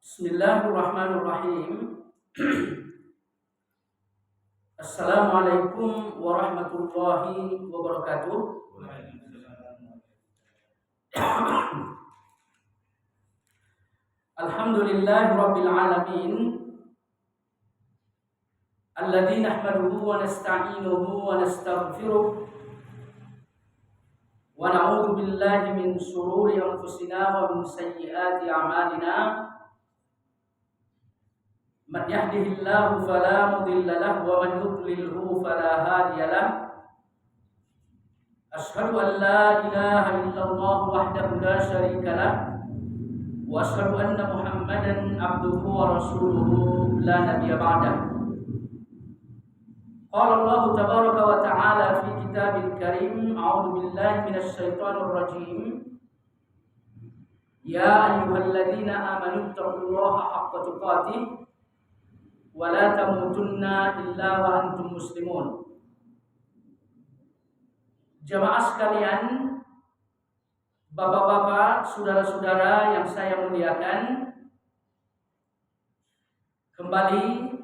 Bismillahirrahmanirrahim. Assalamualaikum warahmatullahi wabarakatuh. Alhamdulillahi rabbil alamin. Alladzi nahmaduhu wa nasta'inuhu wa nastaghfiruh. Wa na'udzu billahi min shururi anfusina wa min sayyiati a'malina. Man yahdihillahu fala mudilla lahu wa man yudlilhu fala hadiya lahu. Asyhadu an la ilaha illallah wahdahu la syarika lahu wa asyhadu anna Muhammadan abduhu wa rasuluhu la nabiyya ba'dahu. Qala Allah tabaraka wa ta'ala fi kitabil karim, a'udzu billahi minasy syaithanir rajim. Ya ayyuhalladzina amanu taqullaha haqqa tuqatih wa la tamutunna illa wa antum muslimun. Jamaah sekalian, bapak-bapak, saudara-saudara yang saya muliakan, kembali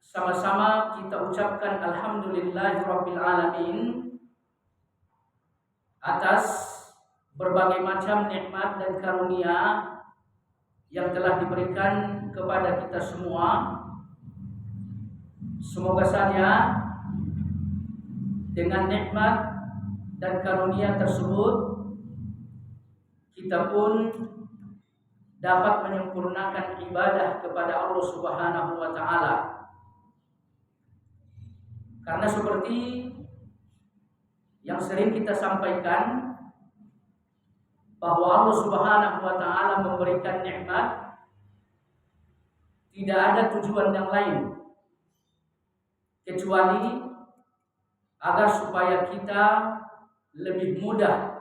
sama-sama kita ucapkan alhamdulillahirabbil alamin atas berbagai macam nikmat dan karunia yang telah diberikan kepada kita semua. Semoga saja dengan nikmat dan karunia tersebut kita pun dapat menyempurnakan ibadah kepada Allah Subhanahu wa taala. Karena seperti yang sering kita sampaikan, bahwa Allah Subhanahu wa taala memberikan nikmat tidak ada tujuan yang lain kecuali agar supaya kita lebih mudah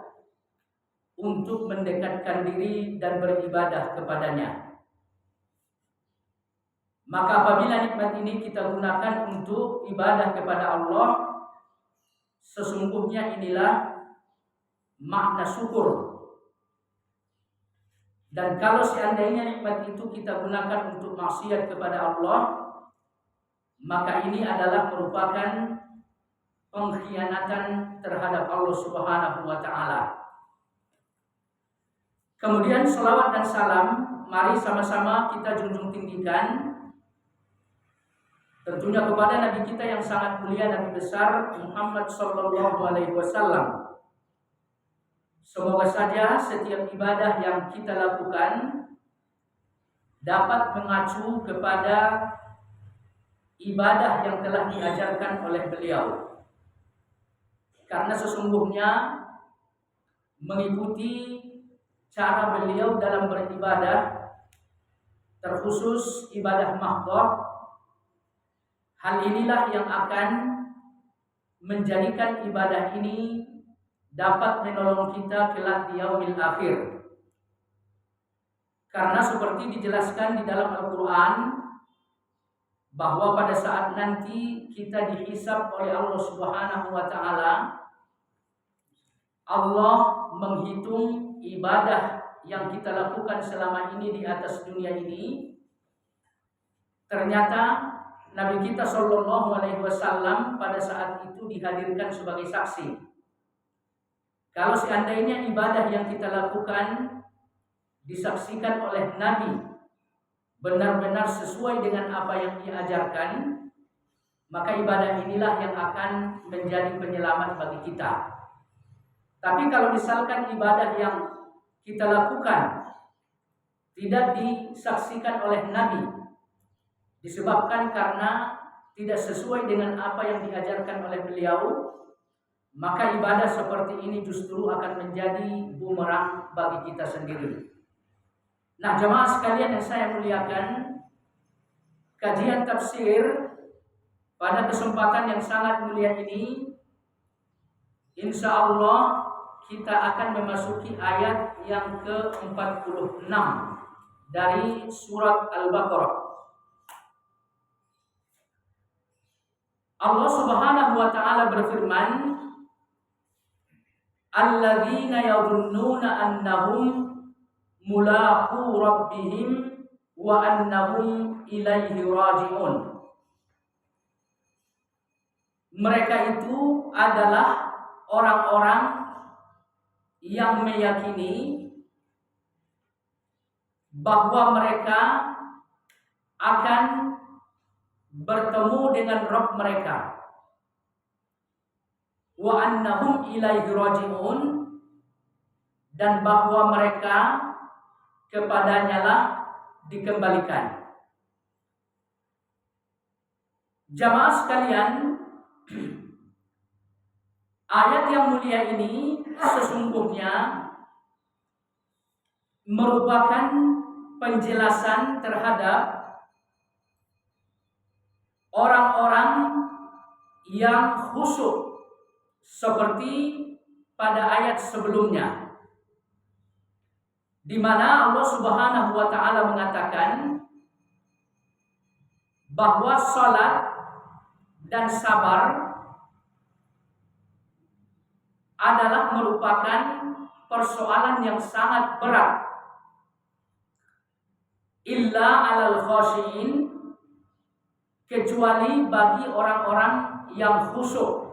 untuk mendekatkan diri dan beribadah kepadanya. Maka apabila nikmat ini kita gunakan untuk ibadah kepada Allah, sesungguhnya inilah makna syukur. Dan kalau seandainya nikmat itu kita gunakan untuk maksiat kepada Allah, maka ini adalah merupakan pengkhianatan terhadap Allah Subhanahu wa taala. Kemudian selawat dan salam mari sama-sama kita junjung tinggikan tentunya kepada Nabi kita yang sangat mulia, Nabi besar Muhammad sallallahu alaihi wasallam. Semoga saja setiap ibadah yang kita lakukan dapat mengacu kepada ibadah yang telah diajarkan oleh beliau. Karena sesungguhnya mengikuti cara beliau dalam beribadah, terkhusus ibadah mahdhah, hal inilah yang akan menjadikan ibadah ini dapat menolong kita kelak di yaumil akhir. Karena seperti dijelaskan di dalam Al-Quran, bahwa pada saat nanti kita dihisab oleh Allah Subhanahu wa taala, Allah menghitung ibadah yang kita lakukan selama ini di atas dunia ini. Ternyata Nabi kita sallallahu alaihi wasallam pada saat itu dihadirkan sebagai saksi. Kalau seandainya ibadah yang kita lakukan disaksikan oleh Nabi benar-benar sesuai dengan apa yang diajarkan, maka ibadah inilah yang akan menjadi penyelamat bagi kita. Tapi kalau misalkan ibadah yang kita lakukan tidak disaksikan oleh Nabi, disebabkan karena tidak sesuai dengan apa yang diajarkan oleh beliau, maka ibadah seperti ini justru akan menjadi bumerang bagi kita sendiri. Nah, jemaah sekalian yang saya muliakan, kajian tafsir pada kesempatan yang sangat mulia ini, insya Allah kita akan memasuki ayat yang ke-46 dari surat Al-Baqarah. Allah Subhanahu wa taala berfirman, alladzina yadhunnuna annahum mulaqu rabbihim wa annahum ilaihi raji'un. Mereka itu adalah orang-orang yang meyakini bahwa mereka akan bertemu dengan Rabb mereka. Wa annahum ilaihi raji'un, dan bahwa mereka kepadanya lah dikembalikan. Jamaah sekalian, ayat yang mulia ini sesungguhnya merupakan penjelasan terhadap orang-orang yang khusyuk seperti pada ayat sebelumnya, di mana Allah Subhanahu wa taala mengatakan bahwa salat dan sabar adalah merupakan persoalan yang sangat berat. Illa alal khashiin, kecuali bagi orang-orang yang khusyuk.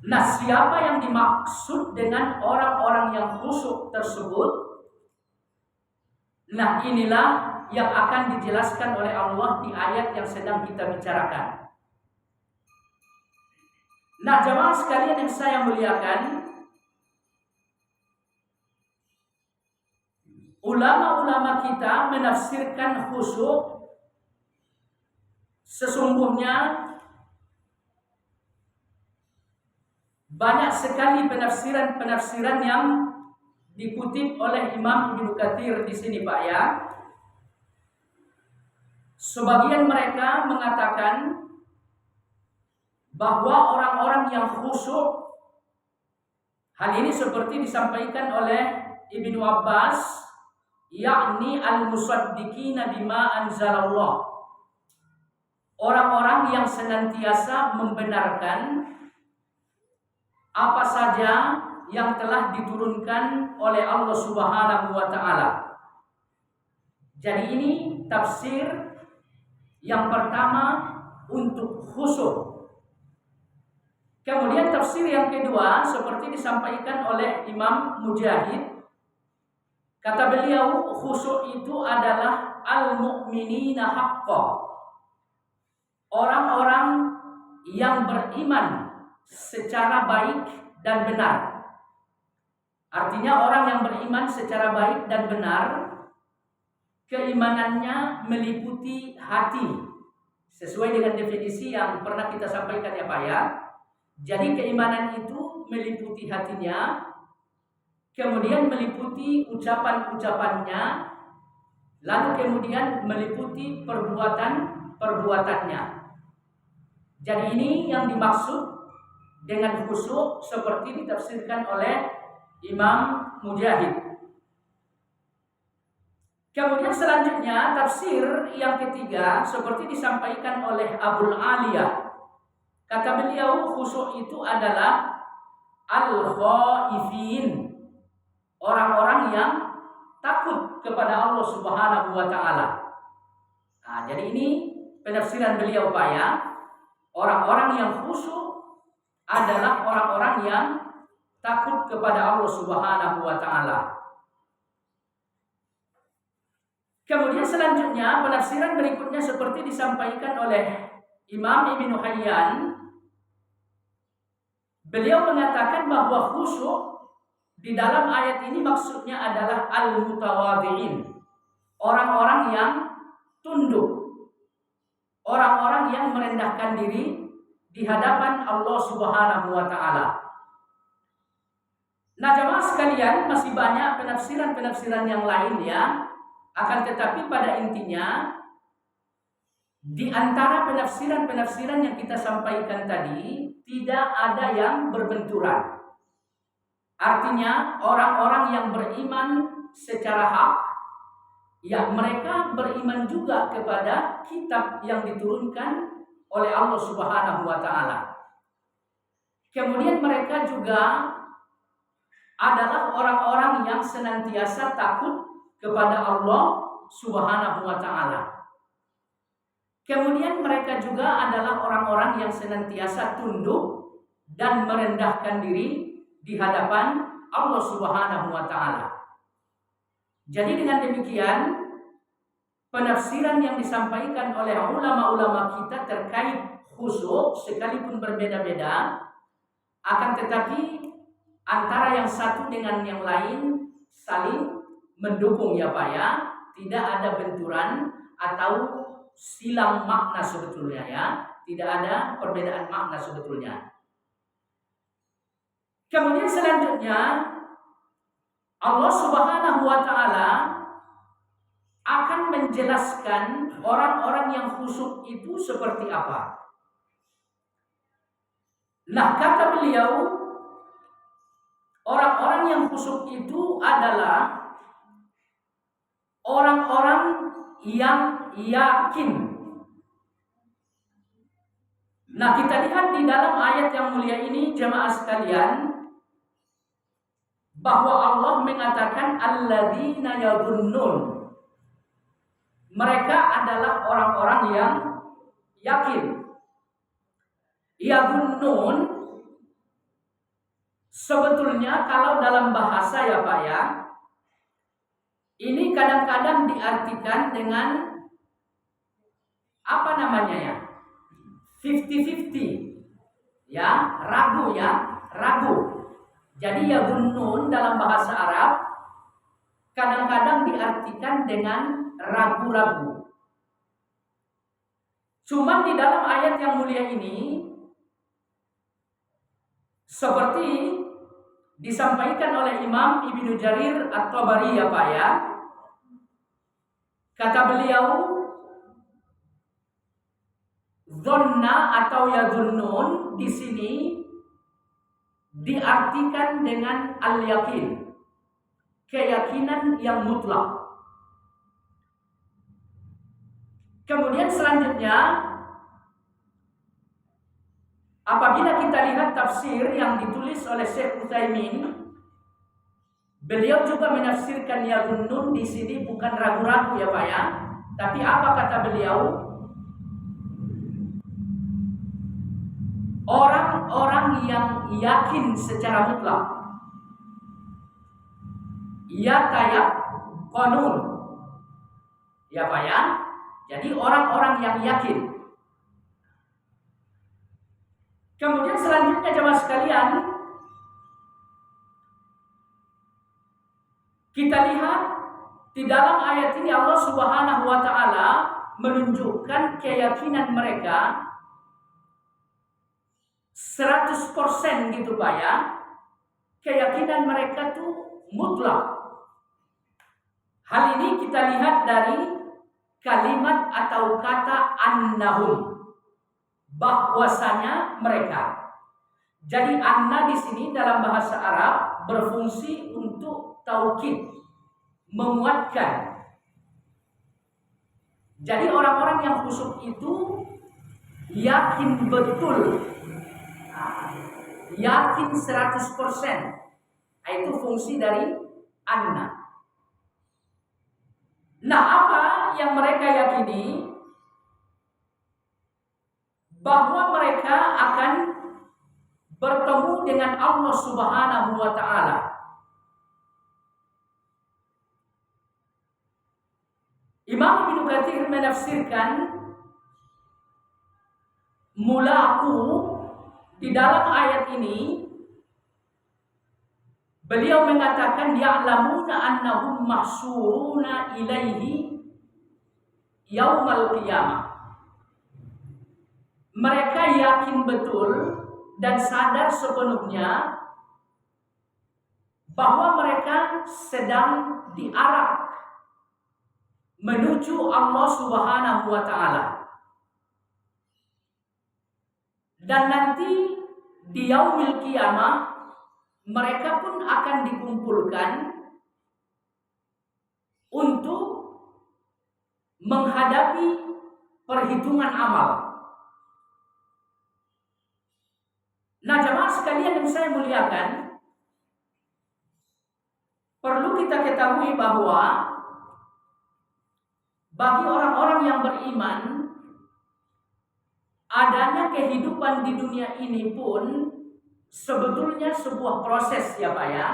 Nah, siapa yang dimaksud dengan orang-orang yang khusyuk tersebut? Nah, inilah yang akan dijelaskan oleh Allah di ayat yang sedang kita bicarakan. Nah, jemaah sekalian yang saya muliakan, ulama-ulama kita menafsirkan khusyuk sesungguhnya banyak sekali penafsiran yang dikutip oleh Imam Ibnu Katsir di sini, Pak ya. Sebagian mereka mengatakan bahwa orang-orang yang khusyuk, hal ini seperti disampaikan oleh Ibnu Abbas, yakni al-musaddiqina bima anzalallah, orang-orang yang senantiasa membenarkan apa saja yang telah diturunkan oleh Allah Subhanahu wa taala. Jadi ini tafsir yang pertama untuk khusyuk. Kemudian tafsir yang kedua seperti disampaikan oleh Imam Mujahid, kata beliau khusyuk itu adalah al-mu'minina haqqan, orang-orang yang beriman secara baik dan benar. Artinya orang yang beriman secara baik dan benar, keimanannya meliputi hati, sesuai dengan definisi yang pernah kita sampaikan ya Pak ya. Jadi keimanan itu meliputi hatinya, kemudian meliputi ucapan-ucapannya, lalu kemudian meliputi perbuatan-perbuatannya. Jadi ini yang dimaksud dengan khusyuk seperti ditafsirkan oleh Imam Mujahid. Kemudian selanjutnya tafsir yang ketiga seperti disampaikan oleh Abul Aliyah. Kata beliau khusyuk itu adalah al-khaifin, orang-orang yang takut kepada Allah Subhanahu wa taala. Nah, jadi ini penafsiran beliau Pak ya. Orang-orang yang khusyuk adalah orang-orang yang takut kepada Allah Subhanahu wa taala. Kemudian selanjutnya penafsiran berikutnya seperti disampaikan oleh Imam Ibnu Hayyan. Beliau mengatakan bahwa khusyuk di dalam ayat ini maksudnya adalah al-mutawadhi'in, orang-orang yang tunduk, orang-orang yang merendahkan diri di hadapan Allah Subhanahu wa taala. Nah, jemaah sekalian, masih banyak penafsiran-penafsiran yang lain ya. Akan tetapi pada intinya di antara penafsiran-penafsiran yang kita sampaikan tadi tidak ada yang berbenturan. Artinya orang-orang yang beriman secara hak, ya mereka beriman juga kepada kitab yang diturunkan oleh Allah Subhanahu wa taala. Kemudian mereka juga adalah orang-orang yang senantiasa takut kepada Allah Subhanahu wa taala. Kemudian mereka juga adalah orang-orang yang senantiasa tunduk dan merendahkan diri di hadapan Allah Subhanahu wa taala. Jadi dengan demikian, penafsiran yang disampaikan oleh ulama-ulama kita terkait khusyuk sekalipun berbeda-beda, akan tetapi antara yang satu dengan yang lain saling mendukung ya Pak ya. Tidak ada benturan atau silang makna sebetulnya ya. Tidak ada perbedaan makna sebetulnya. Kemudian selanjutnya Allah Subhanahu wa taala akan menjelaskan orang-orang yang khusyuk itu seperti apa. Nah, kata beliau, orang-orang yang khusyuk itu adalah orang-orang yang yakin. Nah, kita lihat di dalam ayat yang mulia ini jemaah sekalian, bahwa Allah mengatakan alladzina yadhunnun. Mereka adalah orang-orang yang yakin. Yadhunnun sebetulnya kalau dalam bahasa ya Pak ya, ini kadang-kadang diartikan dengan apa namanya ya? 50-50. Ya, ragu ya, ragu. Jadi yadhunnun dalam bahasa Arab kadang-kadang diartikan dengan ragu-ragu. Cuman di dalam ayat yang mulia ini seperti disampaikan oleh Imam Ibnu Jarir At-Tabari ya Pak ya. Kata beliau, dhanna atau yadhunnun di sini diartikan dengan al-yakin, keyakinan yang mutlak. Kemudian selanjutnya, apabila kita lihat tafsir yang ditulis oleh Syekh Utsaimin, beliau juga menafsirkan yadhunnun di sini bukan ragu-ragu ya Pak ya, tapi apa kata beliau? Orang-orang yang yakin secara mutlak. Yatayaqanun. Ya Pak ya. Jadi orang-orang yang yakin. Kemudian selanjutnya jemaah sekalian, kita lihat di dalam ayat ini Allah Subhanahu wa taala menunjukkan keyakinan mereka 100% gitu Pak ya. Keyakinan mereka tuh mutlak. Hal ini kita lihat dari kalimat atau kata annahum, bahwasanya mereka. Jadi anna di sini dalam bahasa Arab berfungsi untuk taukid, menguatkan. Jadi orang-orang yang khusyuk itu yakin betul, yakin 100%. Itu fungsi dari anna. Nah, apa yang mereka yakini? Bahwa mereka akan bertemu dengan Allah Subhanahu wa taala. Imam Ibnu Katsir menafsirkan mulaku di dalam ayat ini, beliau mengatakan ya'lamuna annahum mahsyuruna ilaihi yaumal qiyamah. Mereka yakin betul dan sadar sepenuhnya bahwa mereka sedang diarak menuju Allah Subhanahu wa taala. Dan nanti di yaumil qiyamah mereka pun akan dikumpulkan untuk menghadapi perhitungan amal. Nah, jemaah sekalian yang saya muliakan, perlu kita ketahui bahwa bagi orang-orang yang beriman, adanya kehidupan di dunia ini pun sebetulnya sebuah proses ya Pak ya.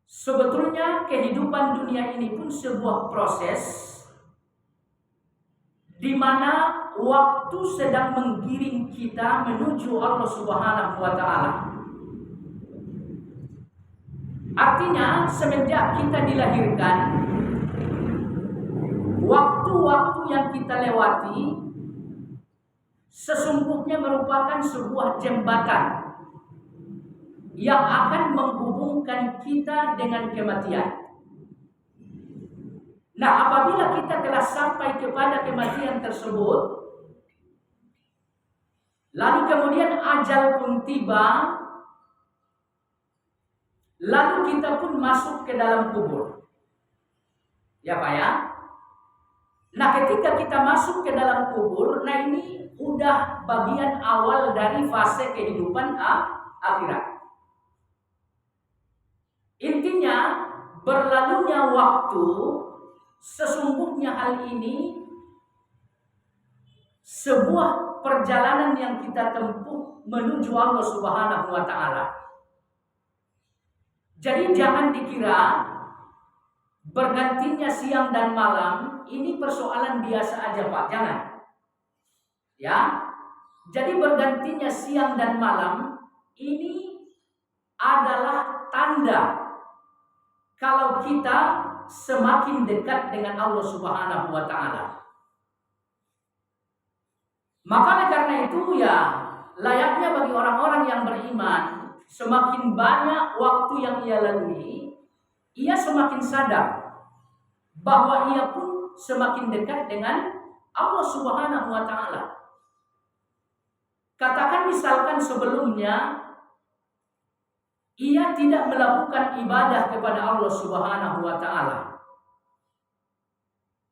Sebetulnya kehidupan dunia ini pun sebuah proses di mana waktu sedang menggiring kita menuju Allah Subhanahu wa taala. Artinya semenjak kita dilahirkan, waktu-waktu yang kita lewati sesungguhnya merupakan sebuah jembatan yang akan menghubungkan kita dengan kematian. Nah, apabila kita telah sampai kepada kematian tersebut, lalu kemudian ajal pun tiba, lalu kita pun masuk ke dalam kubur. Ya Pak ya? Nah, ketika kita masuk ke dalam kubur, nah ini udah bagian awal dari fase kehidupan akhirat. Intinya, berlalunya waktu, sesungguhnya hal ini sebuah perjalanan yang kita tempuh menuju Allah Subhanahu wa taala. Jadi jangan dikira bergantinya siang dan malam ini persoalan biasa aja Pak, jangan. Ya. Jadi bergantinya siang dan malam ini adalah tanda kalau kita semakin dekat dengan Allah Subhanahu wa taala. Maka karena itu ya layaknya bagi orang-orang yang beriman, semakin banyak waktu yang ia lalui, ia semakin sadar bahwa ia pun semakin dekat dengan Allah Subhanahu wa taala. Katakan misalkan sebelumnya ia tidak melakukan ibadah kepada Allah Subhanahu wa taala,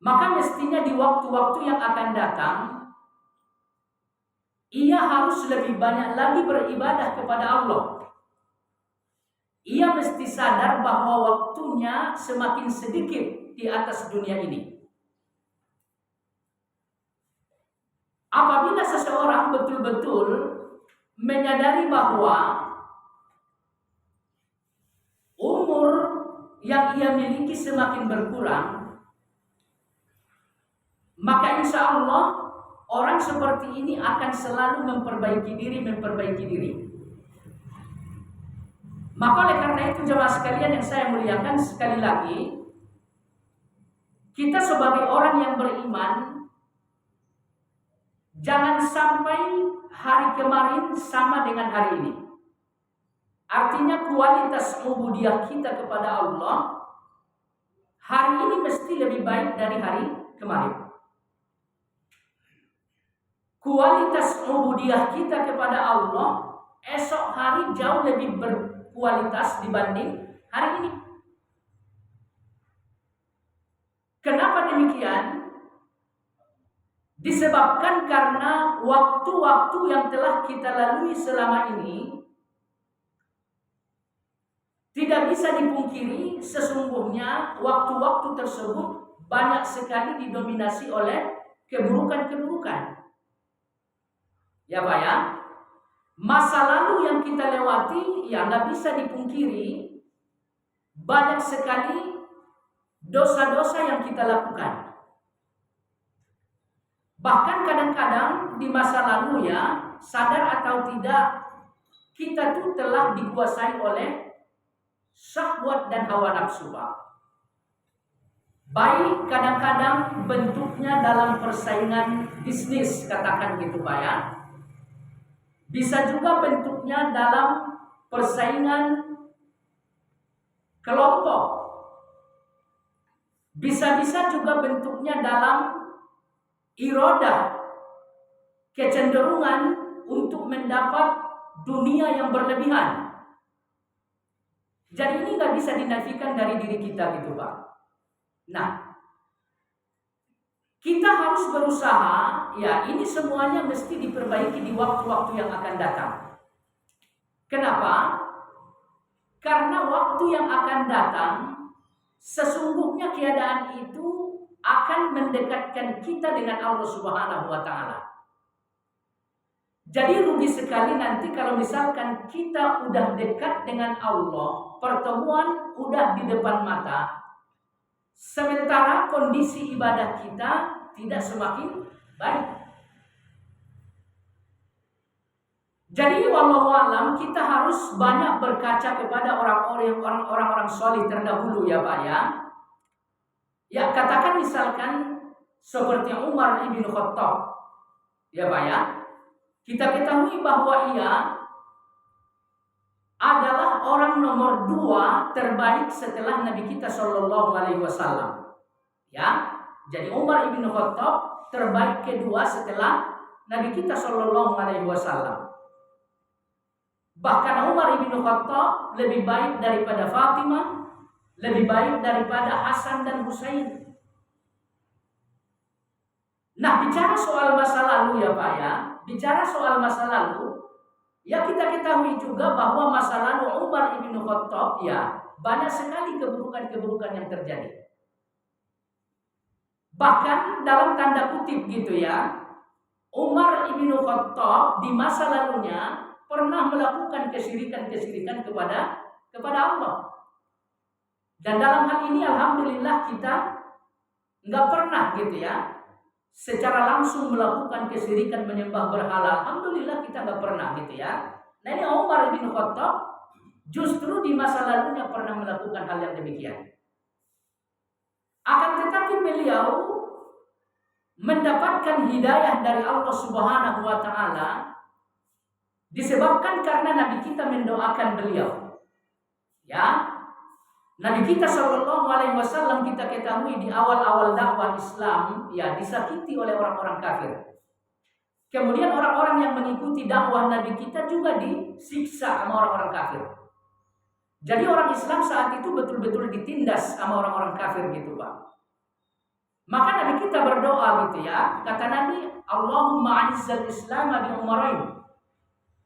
maka mestinya di waktu-waktu yang akan datang ia harus lebih banyak lagi beribadah kepada Allah. Ia mesti sadar bahwa waktunya semakin sedikit di atas dunia ini. Apabila seseorang betul-betul menyadari bahwa umur yang ia miliki semakin berkurang, maka insya Allah orang seperti ini akan selalu memperbaiki diri. Maka oleh karena itu jemaah sekalian yang saya muliakan, sekali lagi kita sebagai orang yang beriman jangan sampai hari kemarin sama dengan hari ini. Artinya kualitas ubudiyah kita kepada Allah hari ini mesti lebih baik dari hari kemarin. Kualitas ubudiyah kita kepada Allah esok hari jauh lebih berkualitas dibanding hari ini. Kenapa demikian? Disebabkan karena waktu-waktu yang telah kita lalui selama ini tidak bisa dipungkiri, sesungguhnya waktu-waktu tersebut banyak sekali didominasi oleh keburukan-keburukan. Ya Pak ya, masa lalu yang kita lewati ya nggak bisa dipungkiri, banyak sekali dosa-dosa yang kita lakukan. Bahkan kadang-kadang di masa lalu ya, sadar atau tidak, kita tuh telah dikuasai oleh syahwat dan hawa nafsu Pak. Baik kadang-kadang bentuknya dalam persaingan bisnis, katakan gitu Pak ya. Bisa juga bentuknya dalam persaingan kelompok. Bisa-bisa juga bentuknya dalam irodah, kecenderungan untuk mendapat dunia yang berlebihan. Jadi ini nggak bisa dinafikan dari diri kita gitu Pak. Nah, kita harus berusaha, ya ini semuanya mesti diperbaiki di waktu-waktu yang akan datang. Kenapa? Karena waktu yang akan datang, sesungguhnya keadaan itu akan akan mendekatkan kita dengan Allah Subhanahu wa taala. Jadi rugi sekali nanti kalau misalkan kita udah dekat dengan Allah, pertemuan udah di depan mata, sementara kondisi ibadah kita tidak semakin baik. Jadi wallahu alam, kita harus banyak berkaca kepada orang-orang solih terdahulu ya Pak ya. Ya katakan misalkan seperti Umar ibn Khattab ya Pak ya. Kita ketahui bahwa ia adalah orang nomor 2 terbaik setelah Nabi kita Shallallahu Alaihi Wasallam. Ya, jadi Umar ibn Khattab terbaik kedua setelah Nabi kita Shallallahu Alaihi Wasallam. Bahkan Umar ibn Khattab lebih baik daripada Fatimah, lebih baik daripada Hasan dan Husain. Nah, bicara soal masa lalu ya Pak ya, bicara soal masa lalu, ya kita ketahui juga bahwa masa lalu Umar ibn Khattab ya banyak sekali keburukan-keburukan yang terjadi. Bahkan dalam tanda kutip gitu ya, Umar ibn Khattab di masa lalunya pernah melakukan kesyirikan-kesyirikan kepada Allah. Dan dalam hal ini alhamdulillah kita nggak pernah gitu ya secara langsung melakukan kesyirikan menyembah berhala. Alhamdulillah kita nggak pernah gitu ya. Nah ini Umar bin Khattab justru di masa lalunya pernah melakukan hal yang demikian. Akan tetapi beliau mendapatkan hidayah dari Allah Subhanahu wa taala disebabkan karena Nabi kita mendoakan beliau. Ya, Nabi kita Shallallahu Alaihi Wasallam kita ketahui di awal-awal dakwah Islam ya disakiti oleh orang-orang kafir. Kemudian orang-orang yang mengikuti dakwah Nabi kita juga disiksa sama orang-orang kafir. Jadi orang Islam saat itu betul-betul ditindas sama orang-orang kafir gitu Pak. Maka Nabi kita berdoa gitu ya. Kata Nabi, Allahumma a'izzal Islam bi umarain.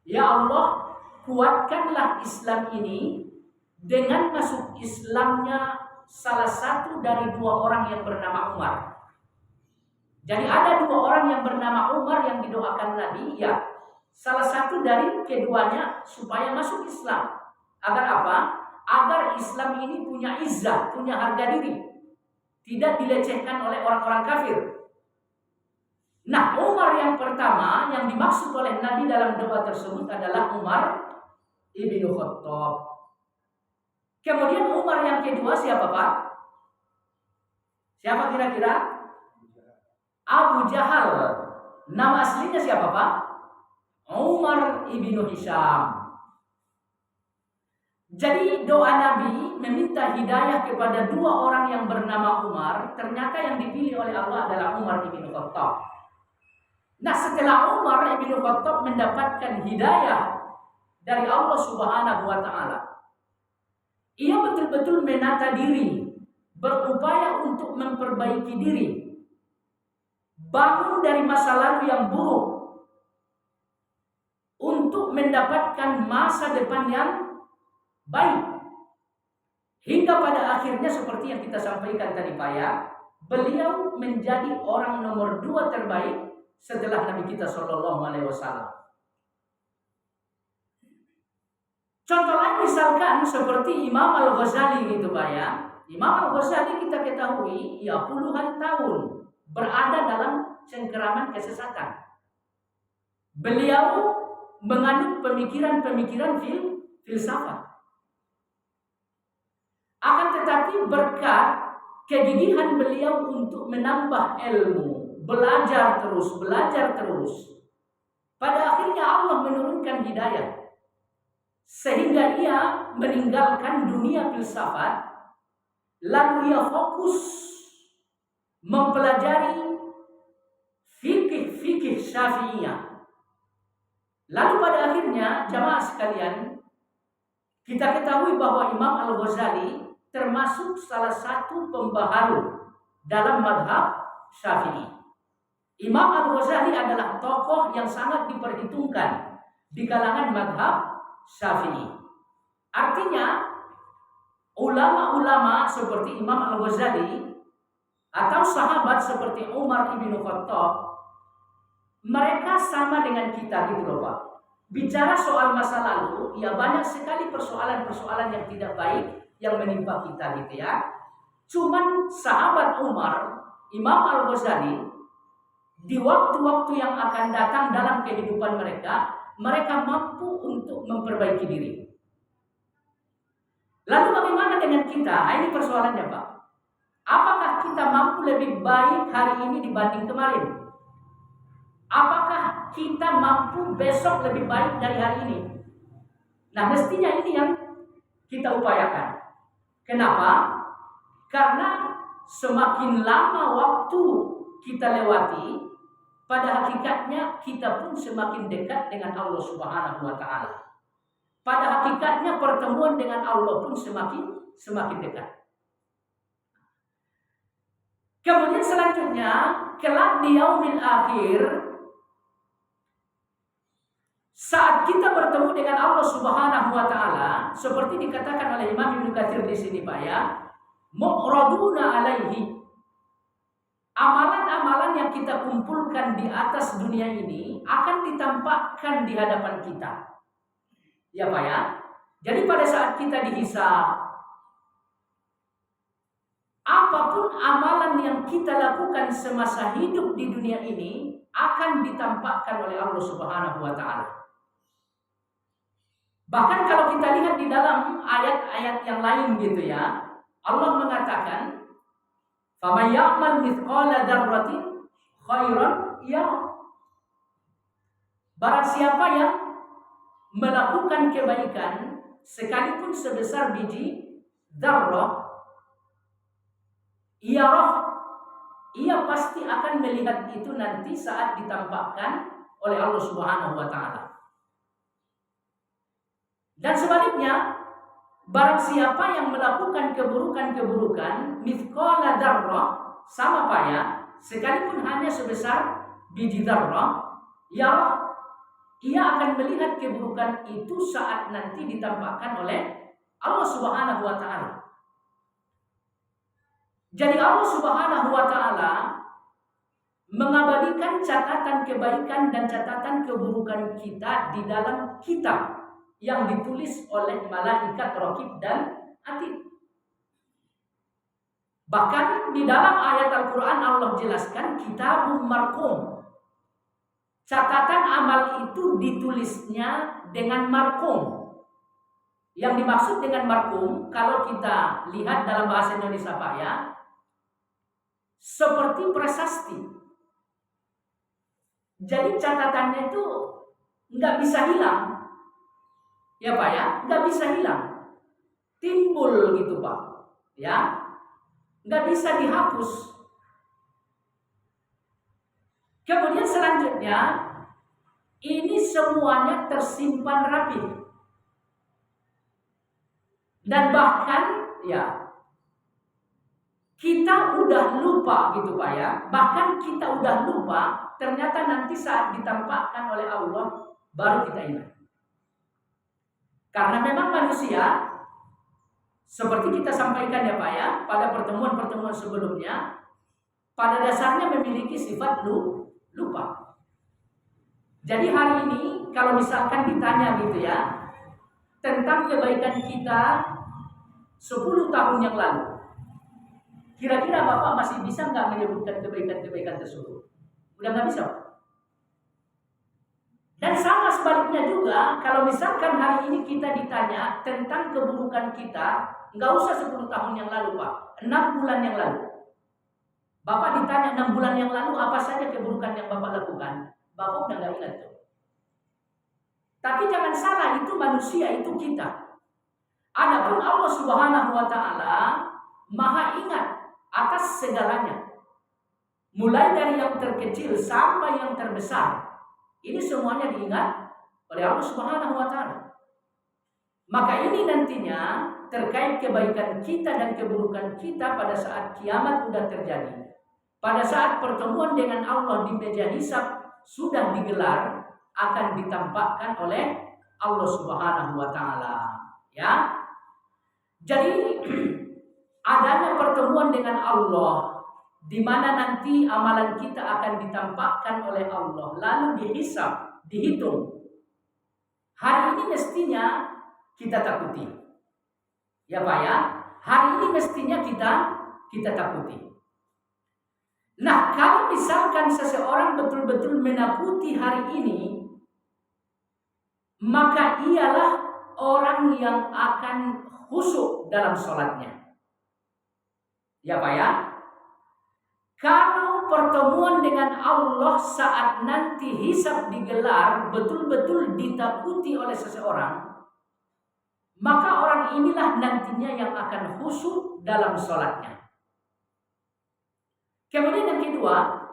Ya Allah, kuatkanlah Islam ini dengan masuk Islamnya salah satu dari 2 orang yang bernama Umar. Jadi ada 2 orang yang bernama Umar yang didoakan Nabi, ya. Salah satu dari keduanya supaya masuk Islam. Agar apa? Agar Islam ini punya izzah, punya harga diri. Tidak dilecehkan oleh orang-orang kafir. Nah, Umar yang pertama yang dimaksud oleh Nabi dalam doa tersebut adalah Umar ibn Khattab. Kemudian Umar yang kedua siapa Pak? Siapa kira-kira? Abu Jahal. Nama aslinya siapa Pak? Umar ibn Hisham. Jadi doa Nabi meminta hidayah kepada 2 orang yang bernama Umar. Ternyata yang dipilih oleh Allah adalah Umar ibn Khattab. Nah setelah Umar ibn Khattab mendapatkan hidayah dari Allah Subhanahu wa taala, ia betul-betul menata diri, berupaya untuk memperbaiki diri, bangun dari masa lalu yang buruk untuk mendapatkan masa depan yang baik. Hingga pada akhirnya seperti yang kita sampaikan tadi Pak ya, beliau menjadi orang nomor 2 terbaik setelah Nabi kita Shallallahu Alaihi Wasallam. Contoh lain misalkan seperti Imam Al-Ghazali gitu Pak ya. Imam Al-Ghazali kita ketahui ya puluhan tahun berada dalam cengkeraman kesesatan. Beliau menganut pemikiran-pemikiran filsafat. Akan tetapi berkat kegigihan beliau untuk menambah ilmu, belajar terus, pada akhirnya Allah menurunkan hidayah sehingga ia meninggalkan dunia filsafat, lalu ia fokus mempelajari fikih Syafi'iyah. Lalu pada akhirnya jamaah sekalian, kita ketahui bahwa Imam Al-Ghazali termasuk salah satu pembaharu dalam mazhab Syafi'i. Imam Al-Ghazali adalah tokoh yang sangat diperhitungkan di kalangan mazhab Syafi'i. Artinya ulama-ulama seperti Imam Al-Ghazali atau sahabat seperti Umar ibn Khattab, mereka sama dengan kita gitu loh Pak. Bicara soal masa lalu, ya banyak sekali persoalan-persoalan yang tidak baik yang menimpa kita gitu ya. Cuman sahabat Umar, Imam Al-Ghazali, di waktu-waktu yang akan datang dalam kehidupan mereka, mereka mampu untuk memperbaiki diri. Lalu bagaimana dengan kita? Ini persoalannya Pak. Apakah kita mampu lebih baik hari ini dibanding kemarin? Apakah kita mampu besok lebih baik dari hari ini? Nah, mestinya ini yang kita upayakan. Kenapa? Karena semakin lama waktu kita lewati, pada hakikatnya kita pun semakin dekat dengan Allah Subhanahu wa taala. Pada hakikatnya pertemuan dengan Allah pun semakin dekat. Kemudian selanjutnya, kelak di yaumil akhir, saat kita bertemu dengan Allah Subhanahu wa taala, seperti dikatakan oleh Imam Ibnu Katsir di sini Pak ya, mu'raduna alaihi. Amalan-amalan yang kita kumpulkan di atas dunia ini akan ditampakkan di hadapan kita. Ya Pak ya. Jadi pada saat kita dihisab, apapun amalan yang kita lakukan semasa hidup di dunia ini akan ditampakkan oleh Allah Subhanahu wa taala. Bahkan kalau kita lihat di dalam ayat-ayat yang lain gitu ya, Allah mengatakan, "Faman ya'mal mithqala dzarratin khairan yarah." Barang siapa yang melakukan kebaikan sekalipun sebesar biji dzarrah, ia pasti akan melihat itu nanti saat ditampakkan oleh Allah Subhanahu wa taala. Dan sebaliknya, barang siapa yang melakukan keburukan-keburukan mithqala dzarrah, sama Pak ya, sekalipun hanya sebesar biji dzarrah, ya ia akan melihat keburukan itu saat nanti ditampakkan oleh Allah Subhanahu wa taala. Jadi Allah Subhanahu wa taala mengabadikan catatan kebaikan dan catatan keburukan kita di dalam kitab yang ditulis oleh malaikat Raqib dan Atid. Bahkan di dalam ayat Al-Quran Allah jelaskan kitabun marqum. Catatan amal itu ditulisnya dengan marqum. Yang dimaksud dengan marqum, kalau kita lihat dalam bahasa Indonesia Pak ya, seperti prasasti. Jadi catatannya itu nggak bisa hilang. Ya Pak ya, nggak bisa hilang, timbul gitu Pak, ya, nggak bisa dihapus. Kemudian selanjutnya, ini semuanya tersimpan rapi, dan bahkan ya kita udah lupa gitu Pak ya, bahkan kita udah lupa, ternyata nanti saat ditampakkan oleh Allah baru kita ingat. Karena memang manusia, seperti kita sampaikan ya Pak ya, pada pertemuan-pertemuan sebelumnya, pada dasarnya memiliki sifat lupa. Jadi hari ini kalau misalkan ditanya gitu ya, tentang kebaikan kita 10 tahun yang lalu, kira-kira Bapak masih bisa nggak menyebutkan kebaikan-kebaikan tersebut? Udah nggak bisa Pak? Dan sama sebaliknya juga, kalau misalkan hari ini kita ditanya tentang keburukan kita, nggak usah 10 tahun yang lalu Pak, 6 bulan yang lalu. Bapak ditanya 6 bulan yang lalu apa saja keburukan yang Bapak lakukan, Bapak udah nggak ingat tuh. Tapi jangan salah, itu manusia, itu kita. Adapun Allah Subhanahu wa taala Maha ingat atas segalanya. Mulai dari yang terkecil sampai yang terbesar. Ini semuanya diingat oleh Allah Subhanahu wa taala. Maka ini nantinya terkait kebaikan kita dan keburukan kita pada saat kiamat sudah terjadi. Pada saat pertemuan dengan Allah di meja hisab sudah digelar, akan ditampakkan oleh Allah Subhanahu wa taala. Ya. Jadi adanya pertemuan dengan Allah di mana nanti amalan kita akan ditampakkan oleh Allah, lalu dihisab, dihitung. Hari ini mestinya kita takuti. Ya Pak ya, hari ini mestinya kita takuti. Nah, kalau misalkan seseorang betul-betul menakuti hari ini, maka ialah orang yang akan khusyuk dalam sholatnya. Ya Pak ya, kalau pertemuan dengan Allah saat nanti hisab digelar betul-betul ditakuti oleh seseorang, maka orang inilah nantinya yang akan khusyuk dalam sholatnya. Kemudian yang kedua,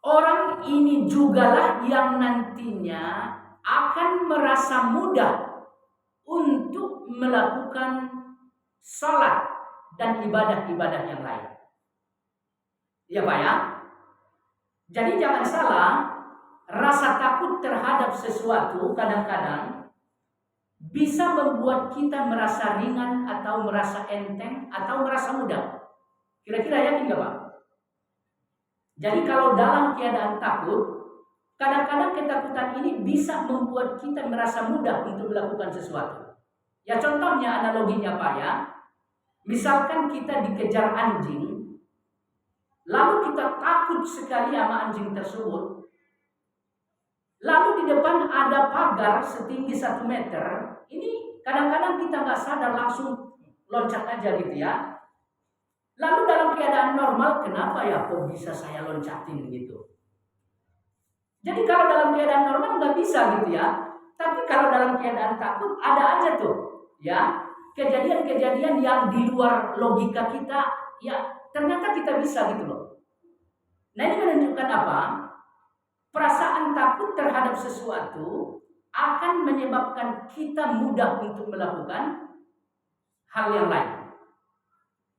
orang ini jugalah yang nantinya akan merasa mudah untuk melakukan sholat dan ibadah-ibadah yang lain. Ya Pak ya. Jadi jangan salah, rasa takut terhadap sesuatu kadang-kadang bisa membuat kita merasa ringan atau merasa enteng atau merasa mudah. Kira-kira yakin gak Pak? Jadi kalau dalam keadaan takut, kadang-kadang ketakutan ini bisa membuat kita merasa mudah untuk melakukan sesuatu. Ya contohnya analoginya Pak ya, misalkan kita dikejar anjing, lalu kita takut sekali sama anjing tersebut, lalu di depan ada pagar setinggi 1 meter, ini kadang-kadang kita nggak sadar langsung loncat aja gitu ya. Lalu dalam keadaan normal, kenapa ya kok bisa saya loncatin gitu? Jadi kalau dalam keadaan normal nggak bisa gitu ya. Tapi kalau dalam keadaan takut ada aja tuh ya kejadian-kejadian yang di luar logika kita, ya ternyata kita bisa gitu loh. Nah ini menunjukkan apa? Perasaan takut terhadap sesuatu akan menyebabkan kita mudah untuk melakukan hal yang lain.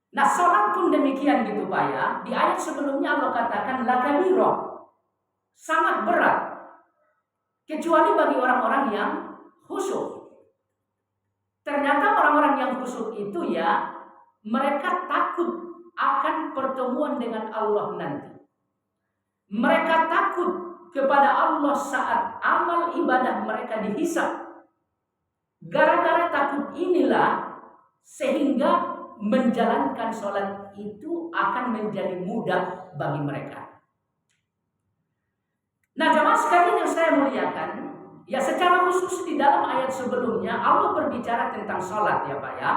Nah sholat pun demikian gitu Pak ya. Di ayat sebelumnya Allah katakan lakabiroh, sangat berat, kecuali bagi orang-orang yang khusyuk. Ternyata orang-orang yang khusyuk itu ya mereka takut akan pertemuan dengan Allah nanti. Mereka takut kepada Allah saat amal ibadah mereka dihisab. Gara-gara takut inilah sehingga menjalankan sholat itu akan menjadi mudah bagi mereka. Nah jamaah sekalian yang saya muliakan, ya secara khusus di dalam ayat sebelumnya Allah berbicara tentang sholat ya Pak ya.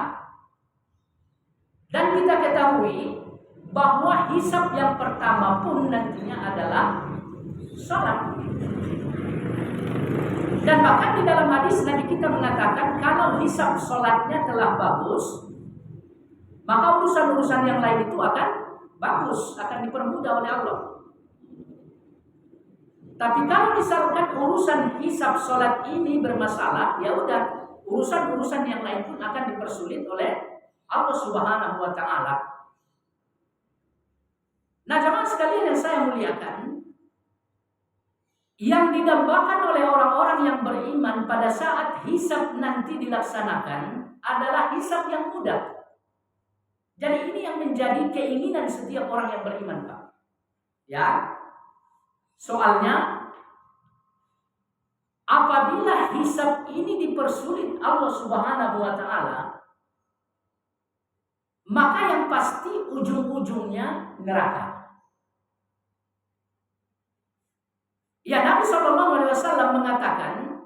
Dan kita ketahui bahwa hisab yang pertama pun nantinya adalah sholat. Dan bahkan di dalam hadis Nabi kita mengatakan kalau hisab sholatnya telah bagus, maka urusan-urusan yang lain itu akan bagus, akan dipermudah oleh Allah. Tapi kalau misalkan urusan hisab sholat ini bermasalah, ya udah urusan-urusan yang lain pun akan dipersulit oleh Allah Subhanahu wa Ta'ala. Nah, jemaah sekalian yang saya muliakan, yang didambakan oleh orang-orang yang beriman pada saat hisab nanti dilaksanakan adalah hisab yang mudah. Jadi ini yang menjadi keinginan setiap orang yang beriman, Pak. Ya. Soalnya apabila hisab ini dipersulit Allah Subhanahu wa Ta'ala, maka yang pasti ujung-ujungnya neraka. Ya Nabi SAW mengatakan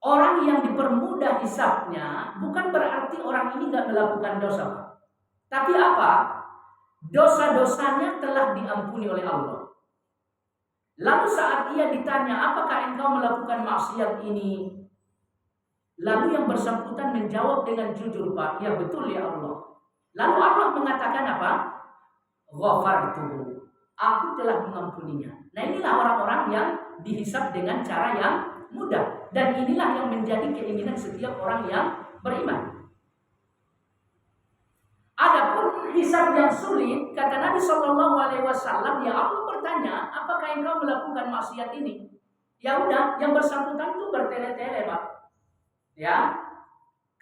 orang yang dipermudah hisabnya bukan berarti orang ini tidak melakukan dosa. Tapi apa? Dosa-dosanya telah diampuni oleh Allah. Lalu saat ia ditanya, apakah engkau melakukan maksiat ini? Lalu yang bersangkutan menjawab dengan jujur, Pak, ya betul ya Allah. Lalu Allah mengatakan apa? Ghafartuhu, aku telah mengampuninya. Nah inilah orang-orang yang dihisab dengan cara yang mudah. Dan inilah yang menjadi keinginan setiap orang yang beriman. Adapun hisab yang sulit, kata Nabi SAW, ya Allah bertanya, apakah engkau melakukan maksiat ini? Ya udah, yang bersangkutan itu bertele-tele, Pak. Ya,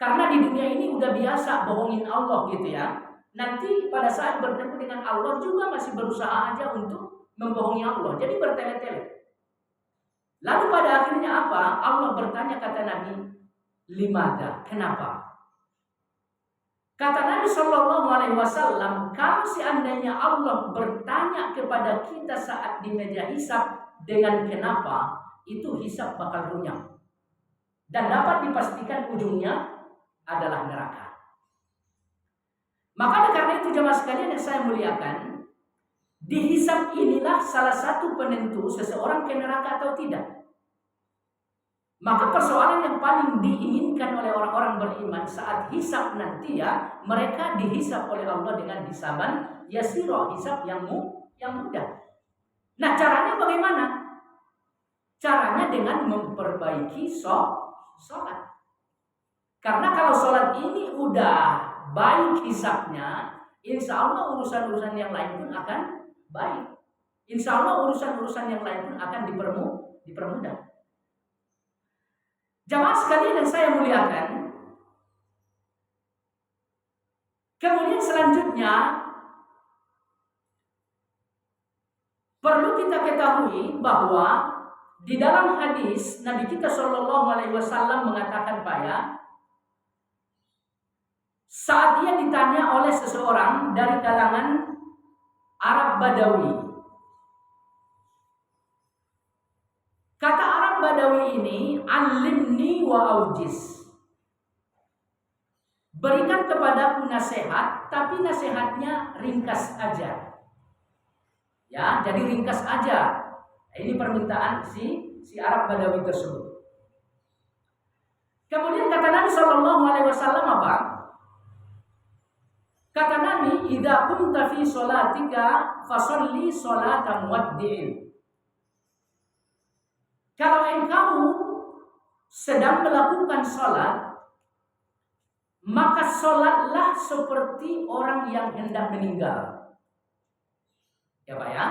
karena di dunia ini udah biasa bohongin Allah gitu ya. nanti pada saat bertemu dengan Allah juga masih berusaha aja untuk membohongi Allah. Jadi bertele-tele. Lalu pada akhirnya apa? Allah bertanya, kata Nabi, limada, kenapa? Kata Nabi Shallallahu Alaihi Wasallam, kalau seandainya Allah bertanya kepada kita saat di meja hisab dengan kenapa, itu hisab bakal runyam dan dapat dipastikan ujungnya adalah neraka. Maka karena itu jemaah sekalian yang saya muliakan, di hisab inilah salah satu penentu seseorang ke neraka atau tidak. Maka persoalan yang paling diinginkan oleh orang-orang beriman saat hisab nanti ya, mereka dihisab oleh Allah dengan hisaban yasiro, hisab yang mudah. Nah, caranya bagaimana? Caranya dengan memperbaiki sholat. Karena kalau sholat ini udah baik hisabnya, insya Allah urusan-urusan yang lain pun akan baik. Insya Allah urusan-urusan yang lain pun akan dipermudah. Jamaah sekalian yang saya muliakan, kemudian selanjutnya perlu kita ketahui bahwa di dalam hadis Nabi kita Shallallahu Alaihi Wasallam mengatakan saat dia ditanya oleh seseorang dari kalangan Arab Badawi, kata Arab Badawi ini, alimni wa aujiz, berikan kepadaku nasihat, tapi nasihatnya ringkas aja. Ya, jadi ringkas aja. Ini permintaan si Arab Badawi tersebut. Kemudian kata Nabi Shallallahu Alaihi Wasallam apa? Kata Nabi, idza kunta fi sholatika fasolli sholata muwaddi'in. Kalau engkau sedang melakukan sholat, maka sholatlah seperti orang yang hendak meninggal. Ya Pak ya?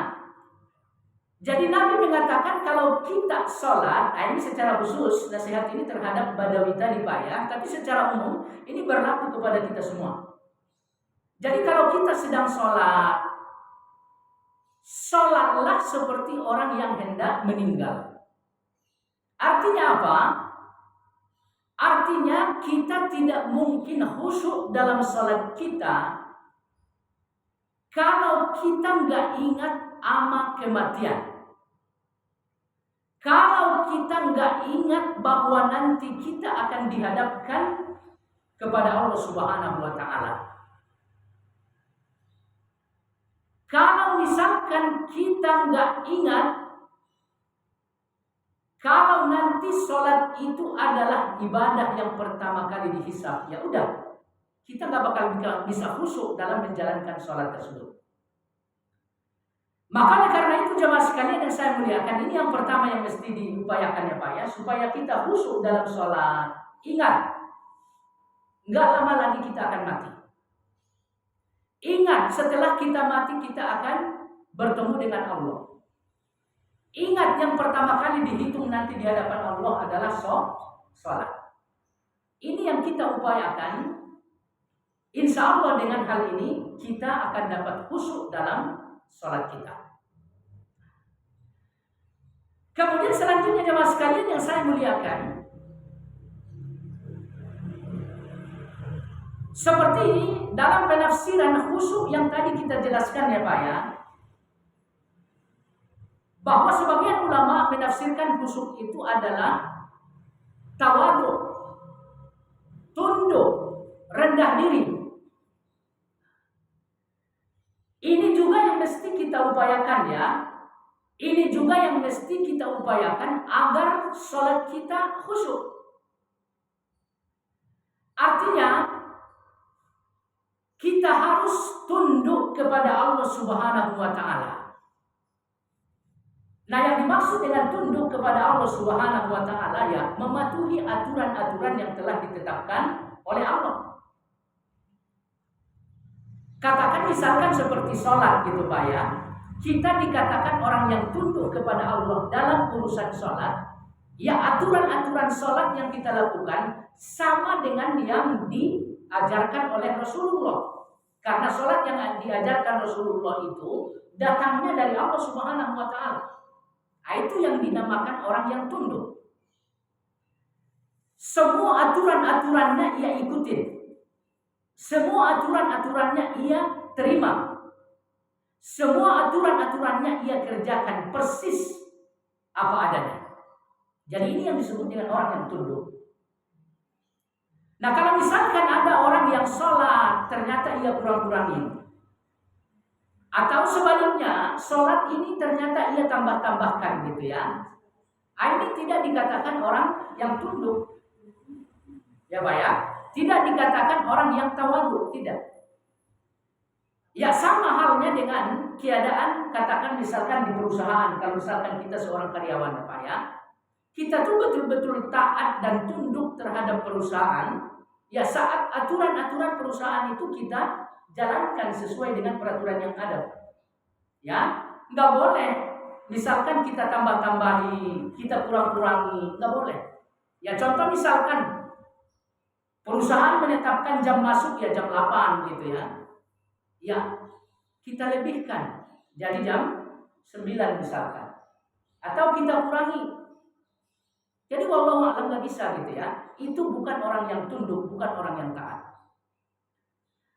Jadi Nabi mengatakan kalau kita sholat, ini secara khusus nasihat ini terhadap Badawi tadi Pak ya, tapi secara umum ini berlaku kepada kita semua. Jadi kalau kita sedang sholat, sholatlah seperti orang yang hendak meninggal. Artinya apa? Artinya kita tidak mungkin khusyuk dalam sholat kita kalau kita nggak ingat ama kematian. Kalau kita nggak ingat bahwa nanti kita akan dihadapkan kepada Allah Subhanahu wa Ta'ala. Kalau misalkan kita nggak ingat kalau nanti sholat itu adalah ibadah yang pertama kali dihisab, ya udah, kita nggak bakal bisa khusyuk dalam menjalankan sholat tersebut. Maka karena itu jemaah sekalian yang saya muliakan, ini yang pertama yang mesti diupayakan ya Pak ya, supaya kita khusyuk dalam sholat. Ingat, nggak lama lagi kita akan mati. Ingat, setelah kita mati kita akan bertemu dengan Allah. Ingat, yang pertama kali dihitung nanti di hadapan Allah adalah sholat. Ini yang kita upayakan. Insya Allah dengan hal ini kita akan dapat khusyuk dalam sholat kita. Kemudian selanjutnya jemaah sekalian yang saya muliakan, seperti dalam penafsiran khusyuk yang tadi kita jelaskan ya Pak ya, bahwa sebagian ulama menafsirkan khusyuk itu adalah tawadhu, tunduk, rendah diri. Ini juga yang mesti kita upayakan ya. Ini juga yang mesti kita upayakan agar sholat kita khusyuk. Artinya kita harus tunduk kepada Allah Subhanahu wa Ta'ala. Nah, yang dimaksud dengan tunduk kepada Allah Subhanahu wa Ta'ala ya mematuhi aturan-aturan yang telah ditetapkan oleh Allah. Katakan misalkan seperti sholat gitu Pak ya, kita dikatakan orang yang tunduk kepada Allah dalam urusan sholat, ya aturan-aturan sholat yang kita lakukan sama dengan yang diajarkan oleh Rasulullah. Karena sholat yang diajarkan Rasulullah itu datangnya dari Allah Subhanahu wa Ta'ala. Itu yang dinamakan orang yang tunduk. Semua aturan-aturannya ia ikutin. Semua aturan-aturannya ia terima. Semua aturan-aturannya ia kerjakan persis apa adanya. Jadi ini yang disebut dengan orang yang tunduk. Nah, kalau misalkan ada orang yang sholat ternyata ia kurang-kurangin, atau sebaliknya sholat ini ternyata ia tambah-tambahkan gitu ya, ini tidak dikatakan orang yang tunduk, ya Pak ya, tidak dikatakan orang yang tawadhu, tidak. Ya sama halnya dengan keadaan katakan misalkan di perusahaan, kalau misalkan kita seorang karyawan ya Pak ya, kita tuh betul-betul taat dan tunduk terhadap perusahaan. Ya saat aturan-aturan perusahaan itu kita jalankan sesuai dengan peraturan yang ada. Ya, nggak boleh. Misalkan kita tambah-tambahi, kita kurang-kurangi, nggak boleh. Ya contoh misalkan perusahaan menetapkan jam masuk ya jam 8 gitu ya. Ya, kita lebihkan jadi jam 9 misalkan. Atau kita kurangi. Jadi wallahu a'lam nggak bisa gitu ya. Itu bukan orang yang tunduk, bukan orang yang taat.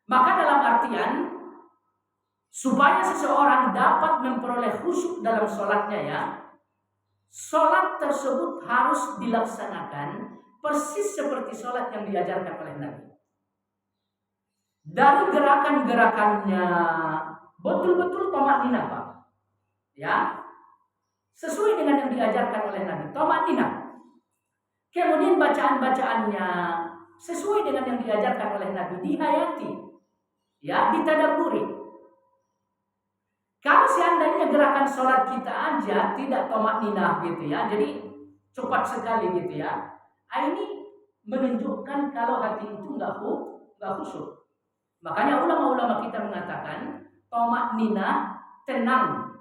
Maka dalam artian supaya seseorang dapat memperoleh khusyuk dalam sholatnya ya, sholat tersebut harus dilaksanakan persis seperti sholat yang diajarkan oleh Nabi. Dari gerakan-gerakannya betul-betul tamakninah Pak. Ya, sesuai dengan yang diajarkan oleh Nabi, tamakninah. Kemudian bacaan-bacaannya sesuai dengan yang diajarkan oleh Nabi, dihayati, ya, ditadaburi. Kalau seandainya gerakan sholat kita aja tidak tamakninah gitu ya, jadi cepat sekali gitu ya, ini menunjukkan kalau hati itu nggak khusyuk. Makanya ulama-ulama kita mengatakan tamakninah, tenang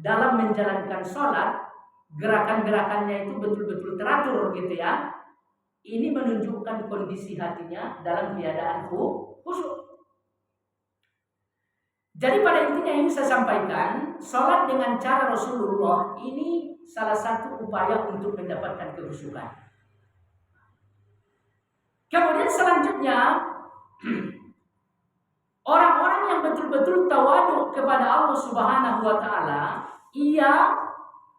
dalam menjalankan sholat. Gerakan-gerakannya itu betul-betul teratur gitu ya. Ini menunjukkan kondisi hatinya dalam keadaan khusyuk. Jadi pada intinya ini saya sampaikan, sholat dengan cara Rasulullah ini salah satu upaya untuk mendapatkan kekhusyukan. Kemudian selanjutnya orang-orang yang betul-betul tawadhu kepada Allah Subhanahu wa Ta'ala, ia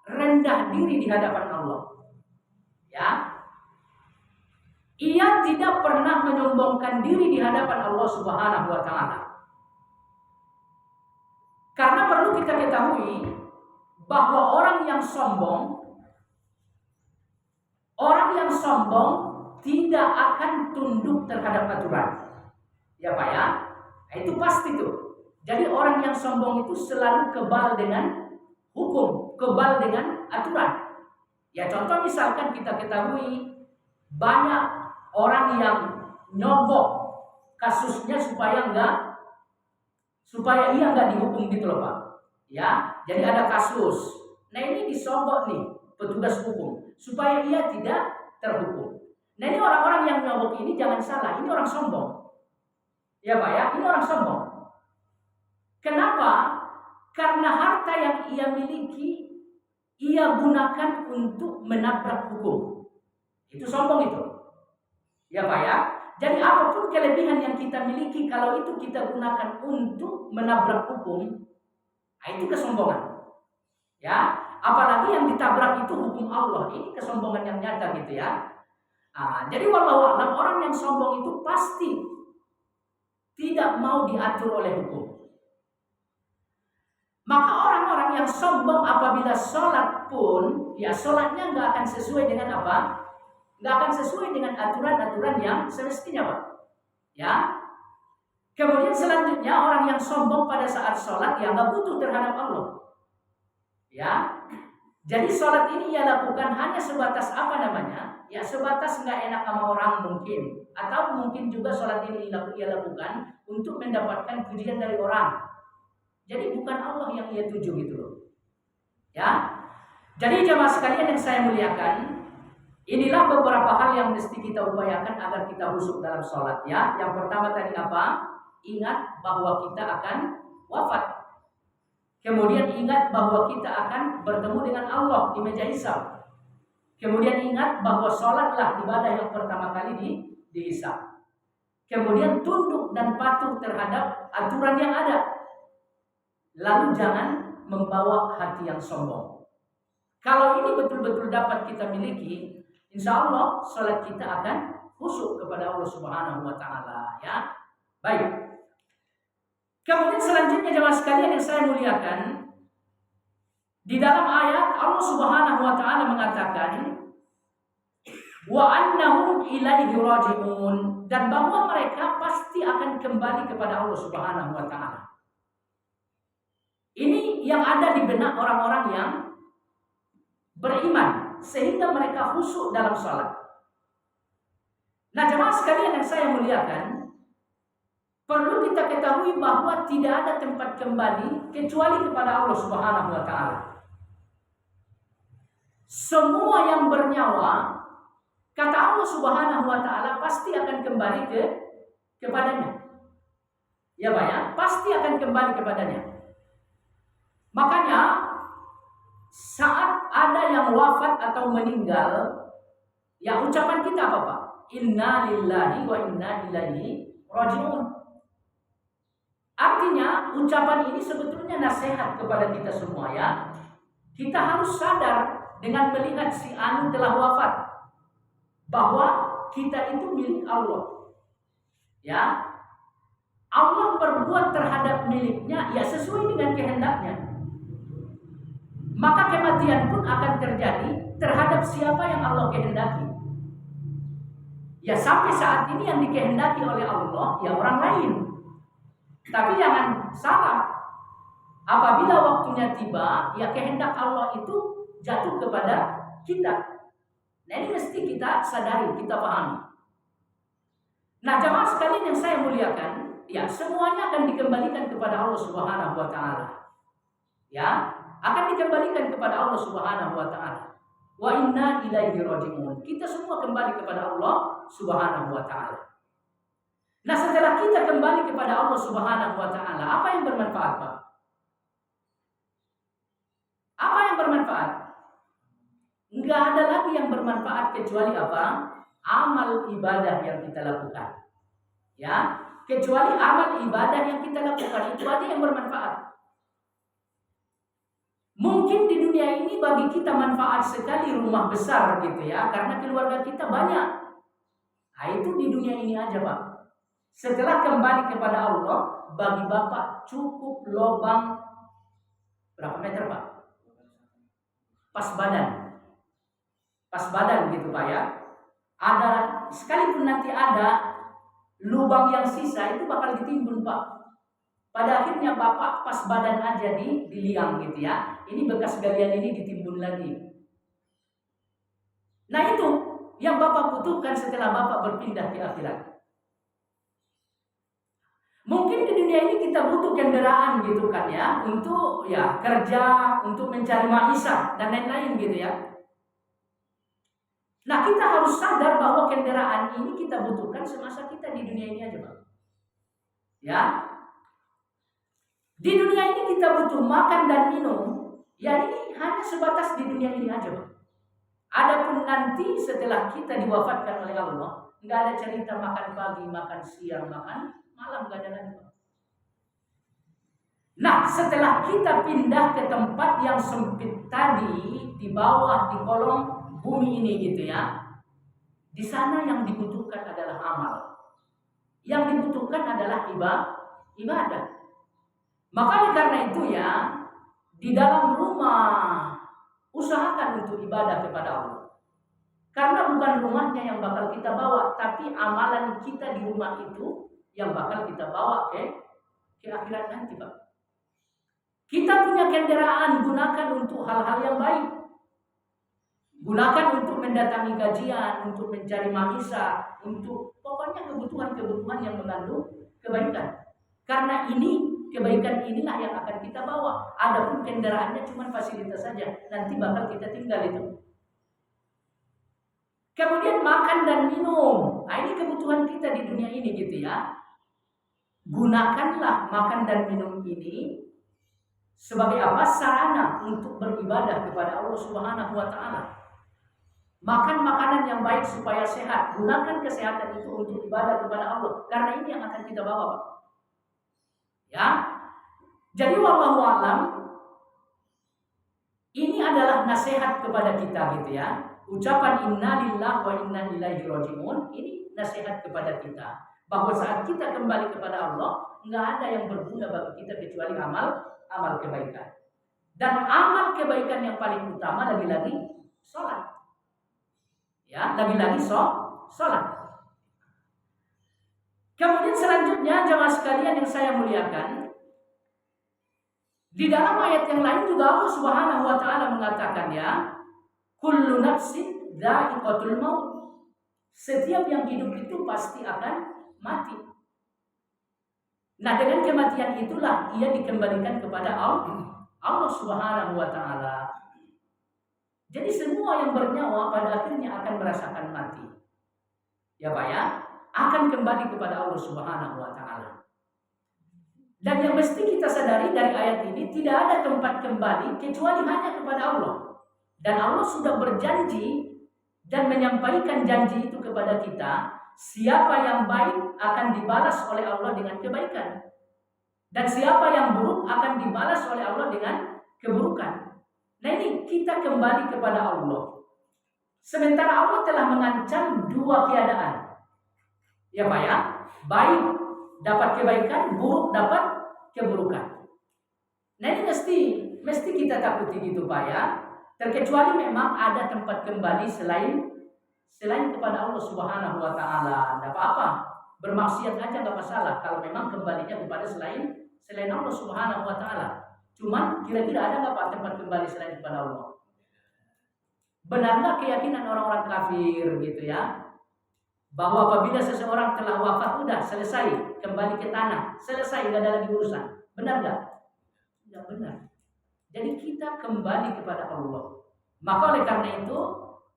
rendah diri di hadapan Allah. Ya. Ia tidak pernah menyombongkan diri di hadapan Allah Subhanahu wa Ta'ala. Karena perlu kita ketahui bahwa orang yang sombong tidak akan tunduk terhadap aturan. Ya Pak ya. Itu pasti tuh. Jadi orang yang sombong itu selalu kebal dengan hukum, kebal dengan aturan. Ya contoh misalkan kita ketahui banyak orang yang nyogok kasusnya supaya ia nggak dihukum gitu loh Pak. Ya, jadi ada kasus. Nah ini disogok nih petugas hukum supaya ia tidak terhukum. Nah ini orang-orang yang nyogok ini jangan salah, ini orang sombong. Ya Pak ya, ini orang sombong. Kenapa? Karena harta yang ia miliki, ia gunakan untuk menabrak hukum. Itu sombong itu. Ya Pak ya. Jadi apapun kelebihan yang kita miliki, kalau itu kita gunakan untuk menabrak hukum, itu kesombongan. Ya, apalagi yang ditabrak itu hukum Allah. Ini kesombongan yang nyata gitu ya. Jadi wallahu a'lam, orang yang sombong itu pasti tidak mau diatur oleh hukum. Maka orang-orang yang sombong apabila sholat pun, ya sholatnya nggak akan sesuai dengan apa? Nggak akan sesuai dengan aturan-aturan yang semestinya Pak. Ya. Kemudian selanjutnya orang yang sombong pada saat sholat ya nggak butuh terhadap Allah. Ya. Jadi sholat ini ia lakukan hanya sebatas apa namanya? Ya sebatas nggak enak sama orang mungkin. Atau mungkin juga sholat ini ia lakukan untuk mendapatkan pujian dari orang. Jadi bukan Allah yang ia tuju gitu loh. Ya. Jadi jemaah sekalian yang saya muliakan, inilah beberapa hal yang mesti kita upayakan agar kita khusyuk dalam sholat ya. Yang pertama tadi apa? ingat bahwa kita akan wafat. Kemudian ingat bahwa kita akan bertemu dengan Allah di meja hisab. Kemudian ingat bahwa sholatlah ibadah yang pertama kali dihisab. Kemudian tunduk dan patuh terhadap aturan yang ada. Lalu jangan membawa hati yang sombong. Kalau ini betul-betul dapat kita miliki, insya Allah sholat kita akan khusyuk kepada Allah Subhanahu wa Ta'ala. Ya, baik. Kemudian selanjutnya jemaah sekalian yang saya muliakan, di dalam ayat Allah Subhanahu wa Ta'ala mengatakan wa annahum ilaihi raji'un, dan bahwa mereka pasti akan kembali kepada Allah Subhanahu wa Ta'ala. Ini yang ada di benak orang-orang yang beriman sehingga mereka khusyuk dalam salat. Nah, jemaah sekalian yang saya muliakan, perlu kita ketahui bahwa tidak ada tempat kembali kecuali kepada Allah Subhanahu wa Ta'ala. Semua yang bernyawa, kata Allah Subhanahu wa Ta'ala, pasti akan kembali kepadanya. Ya Pak ya, pasti akan kembali kepadanya. Makanya saat ada yang wafat atau meninggal, ya ucapan kita apa Pak? Inna lillahi wa inna ilaihi raji'un. Artinya ucapan ini sebetulnya nasihat kepada kita semua ya. Kita harus sadar dengan melihat si anu telah wafat bahwa kita itu milik Allah. Ya. Allah berbuat terhadap miliknya ya sesuai dengan kehendaknya. Maka kematian pun akan terjadi terhadap siapa yang Allah kehendaki. Ya sampai saat ini yang dikehendaki oleh Allah ya orang lain. Tapi jangan salah, apabila waktunya tiba, ya kehendak Allah itu jatuh kepada kita. Nah ini mesti kita sadari, kita pahami. Nah jemaah sekalian yang saya muliakan, ya semuanya akan dikembalikan kepada Allah Subhanahu wa Ta'ala. Ya, akan dikembalikan kepada Allah Subhanahu wa Ta'ala. Wa inna ilaihi raji'un. Kita semua kembali kepada Allah Subhanahu wa Ta'ala. Nah setelah kita kembali kepada Allah Subhanahu wa Ta'ala, apa yang bermanfaat Pak? Apa yang bermanfaat? Enggak ada lagi yang bermanfaat kecuali apa? Amal ibadah yang kita lakukan. Ya, kecuali amal ibadah yang kita lakukan, itu aja yang bermanfaat. Mungkin di dunia ini bagi kita manfaat sekali rumah besar gitu ya, karena keluarga kita banyak. Nah itu di dunia ini aja Pak. Setelah kembali kepada Allah, bagi Bapak cukup lubang berapa meter Pak? Pas badan gitu Pak ya. Ada sekalipun nanti ada lubang yang sisa itu bakal ditimbun Pak. Pada akhirnya Bapak pas badan aja di liang gitu ya. Ini bekas galian ini ditimbun lagi. Nah itu yang Bapak butuhkan setelah Bapak berpindah ke akhirat. Mungkin di dunia ini kita butuh kendaraan gitu kan ya, untuk ya kerja, untuk mencari maisha dan lain-lain gitu ya. Nah kita harus sadar bahwa kendaraan ini kita butuhkan semasa kita di dunia ini aja Pak. Ya. Di dunia ini kita butuh makan dan minum, ya ini hanya sebatas di dunia ini aja Pak. Adapun nanti setelah kita diwafatkan oleh Allah, nggak ada cerita makan pagi, makan siang, makan malam, nggak ada lagi Pak. Nah setelah kita pindah ke tempat yang sempit tadi, di bawah, di kolong bumi ini gitu ya, di sana yang dibutuhkan adalah amal, yang dibutuhkan adalah ibadah. Makanya karena itu ya, di dalam rumah usahakan untuk ibadah kepada Allah. Karena bukan rumahnya yang bakal kita bawa, tapi amalan kita di rumah itu yang bakal kita bawa ke akhirat nanti Pak. Kita punya kendaraan, gunakan untuk hal-hal yang baik. Gunakan untuk mendatangi kajian, untuk mencari maisha, untuk pokoknya kebutuhan-kebutuhan yang mengandung kebaikan. Karena ini kebaikan inilah yang akan kita bawa. Adapun kendaraannya cuma fasilitas saja, nanti bakal kita tinggal itu. Kemudian makan dan minum. Nah ini kebutuhan kita di dunia ini gitu ya. gunakanlah makan dan minum ini sebagai apa? Sarana untuk beribadah kepada Allah Subhanahu wa taala. Makan makanan yang baik supaya sehat. Gunakan kesehatan itu untuk ibadah kepada Allah. Karena ini yang akan kita bawa, Pak. Ya. Jadi wallahu a'lam, ini adalah nasihat kepada kita gitu ya. Ucapan inna lillahi wa inna ilaihi raji'un ini nasihat kepada kita. Bahwa saat kita kembali kepada Allah, nggak ada yang berguna bagi kita kecuali amal kebaikan. Dan amal kebaikan yang paling utama lagi-lagi sholat. Ya, lagi-lagi sholat. Kemudian selanjutnya jemaah sekalian yang saya muliakan, di dalam ayat yang lain juga Allah Subhanahu wa taala mengatakan ya, kullu nafsin dha'iqatul maut. Setiap yang hidup itu pasti akan mati. Nah, dengan kematian itulah ia dikembalikan kepada Allah Subhanahu wa taala. Jadi semua yang bernyawa pada akhirnya akan merasakan mati. Ya Pak ya, akan kembali kepada Allah Subhanahu wa taala. Dan yang mesti kita sadari dari ayat ini, tidak ada tempat kembali kecuali hanya kepada Allah. Dan Allah sudah berjanji dan menyampaikan janji itu kepada kita, siapa yang baik akan dibalas oleh Allah dengan kebaikan. Dan siapa yang buruk akan dibalas oleh Allah dengan keburukan. Nah ini kita kembali kepada Allah. Sementara Allah telah mengancam dua keadaan. Ya Pak ya, baik dapat kebaikan, buruk dapat keburukan. Nah ini mesti kita takuti gitu Pak ya. Terkecuali memang ada tempat kembali selain kepada Allah Subhanahu wa taala. Enggak apa-apa. Bermaksiat aja enggak masalah kalau memang kembalinya kepada selain Allah Subhanahu wa taala. Cuman kira-kira ada enggak Pak tempat kembali selain kepada Allah? Benarkah keyakinan orang-orang kafir gitu ya? Bahwa apabila seseorang telah wafat udah selesai, kembali ke tanah, selesai, enggak ada lagi urusan. Benar enggak? Enggak benar. Jadi kita kembali kepada Allah. Maka oleh karena itu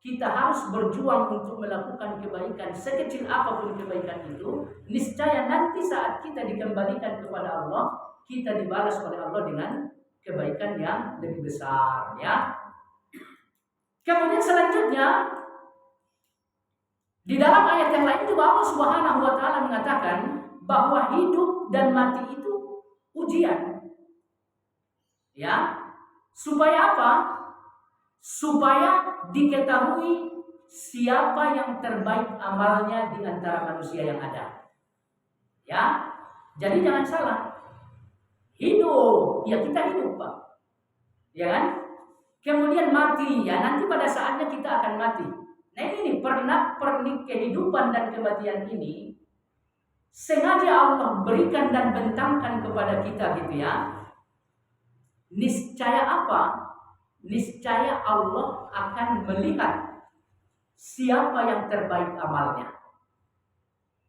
kita harus berjuang untuk melakukan kebaikan sekecil apapun kebaikan itu. Niscaya nanti saat kita dikembalikan kepada Allah, kita dibalas oleh Allah dengan kebaikan yang lebih besar ya. Kemudian selanjutnya di dalam ayat yang lain juga Allah Subhanahu wa taala mengatakan bahwa hidup dan mati itu ujian. Ya. Supaya apa? Supaya diketahui siapa yang terbaik amalnya di antara manusia yang ada. Ya. Jadi jangan salah. Hidup, ya kita hidup, Pak. Ya kan? Kemudian mati, ya nanti pada saatnya kita akan mati. Nah ini pernik kehidupan dan kematian ini sengaja Allah berikan dan bentangkan kepada kita gitu ya. Niscaya apa? Niscaya Allah akan melihat siapa yang terbaik amalnya.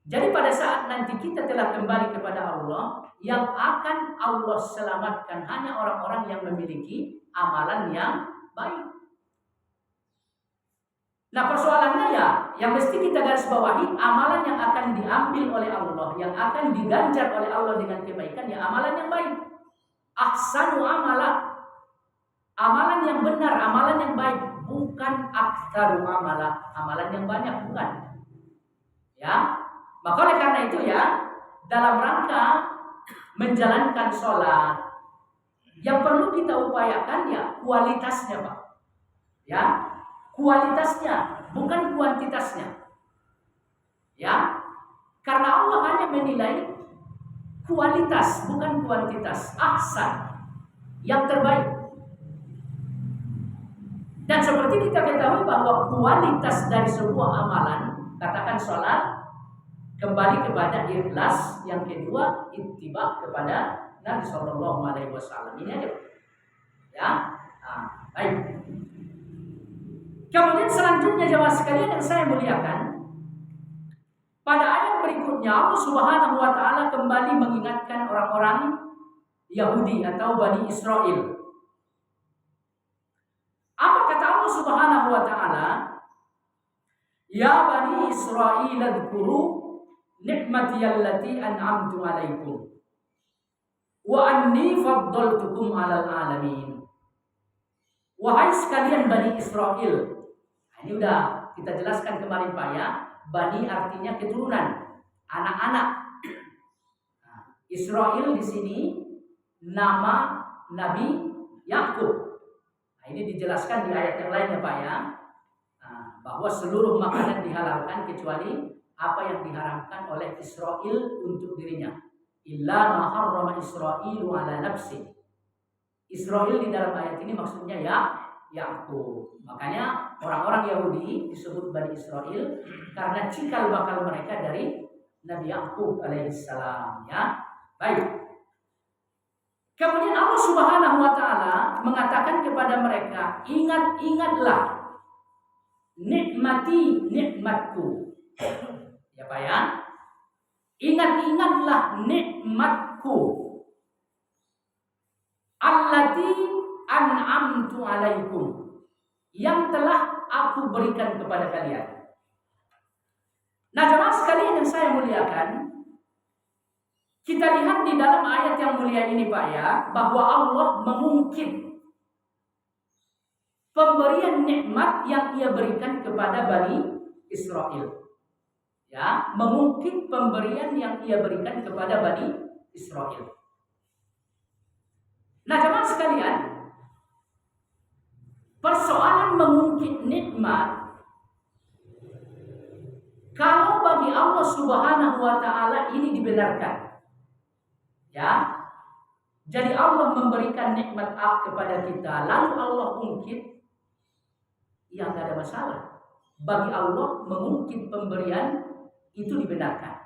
Jadi pada saat nanti kita telah kembali kepada Allah, yang akan Allah selamatkan hanya orang-orang yang memiliki amalan yang baik. Nah persoalannya ya, yang mesti kita garis bawahi, amalan yang akan diambil oleh Allah, yang akan diganjar oleh Allah dengan kebaikan, ya amalan yang baik. Ahsanu amala, amalan yang benar, amalan yang baik, bukan aktsaru amala, amalan yang banyak, bukan. Ya, maka oleh karena itu ya, dalam rangka menjalankan sholat, yang perlu kita upayakan ya kualitasnya Pak. Ya, kualitasnya, bukan kuantitasnya. Ya, karena Allah hanya menilai kualitas, bukan kuantitas. Ahsan, yang terbaik. Dan seperti kita ketahui bahwa kualitas dari sebuah amalan, katakan sholat, kembali kepada ikhlas, yang kedua ittiba kepada Nabi Sallallahu Alaihi Wasallam. Ini aja, ya. Nah, baik. Kemudian selanjutnya jemaah sekalian yang saya muliakan, pada ayat berikutnya Allah Subhanahu wa taala kembali mengingatkan orang-orang Yahudi atau Bani Israel. Apa kata Allah Subhanahu wa taala? Ya Bani Israel, dzkuru ni'mati allati an'amtu 'alaikum wa anni faddaltukum 'alal alamin. Wahai sekalian Bani Israel. Nah, ini udah kita jelaskan kemarin Pak ya. Bani artinya keturunan, anak-anak. Nah, Israel di sini nama Nabi Yakub. Nah, ini dijelaskan di ayat yang lain ya Pak ya. Nah, bahwa seluruh makanan dihalalkan kecuali apa yang diharamkan oleh Israel untuk dirinya. Illa ma harrama Israilu ala nafsi. Israel di dalam ayat ini maksudnya ya Yakub. Makanya orang-orang Yahudi disebut Bani Israel karena cikal bakal mereka dari Nabi Yakub alaihissalam ya. Baik. Kemudian Allah Subhanahu wa taala mengatakan kepada mereka, ingat-ingatlah nikmati nikmatku. Ya Pak ya. Ingat-ingatlah nikmatku. Allati an'amtu 'alaikum, yang telah aku berikan kepada kalian. Nah, jemaah sekalian yang saya muliakan, kita lihat di dalam ayat yang mulia ini Pak ya, bahwa Allah mengungkit pemberian nikmat yang Ia berikan kepada Bani Israel. Ya, mengungkit pemberian yang Ia berikan kepada Bani Israel. Nah, jemaah sekalian, persoalan mengungkit nikmat, kalau bagi Allah Subhanahu wa taala ini dibenarkan. Ya. Jadi Allah memberikan nikmat kepada kita, lalu Allah ungkit, ya enggak ada masalah. Bagi Allah mengungkit pemberian itu dibenarkan.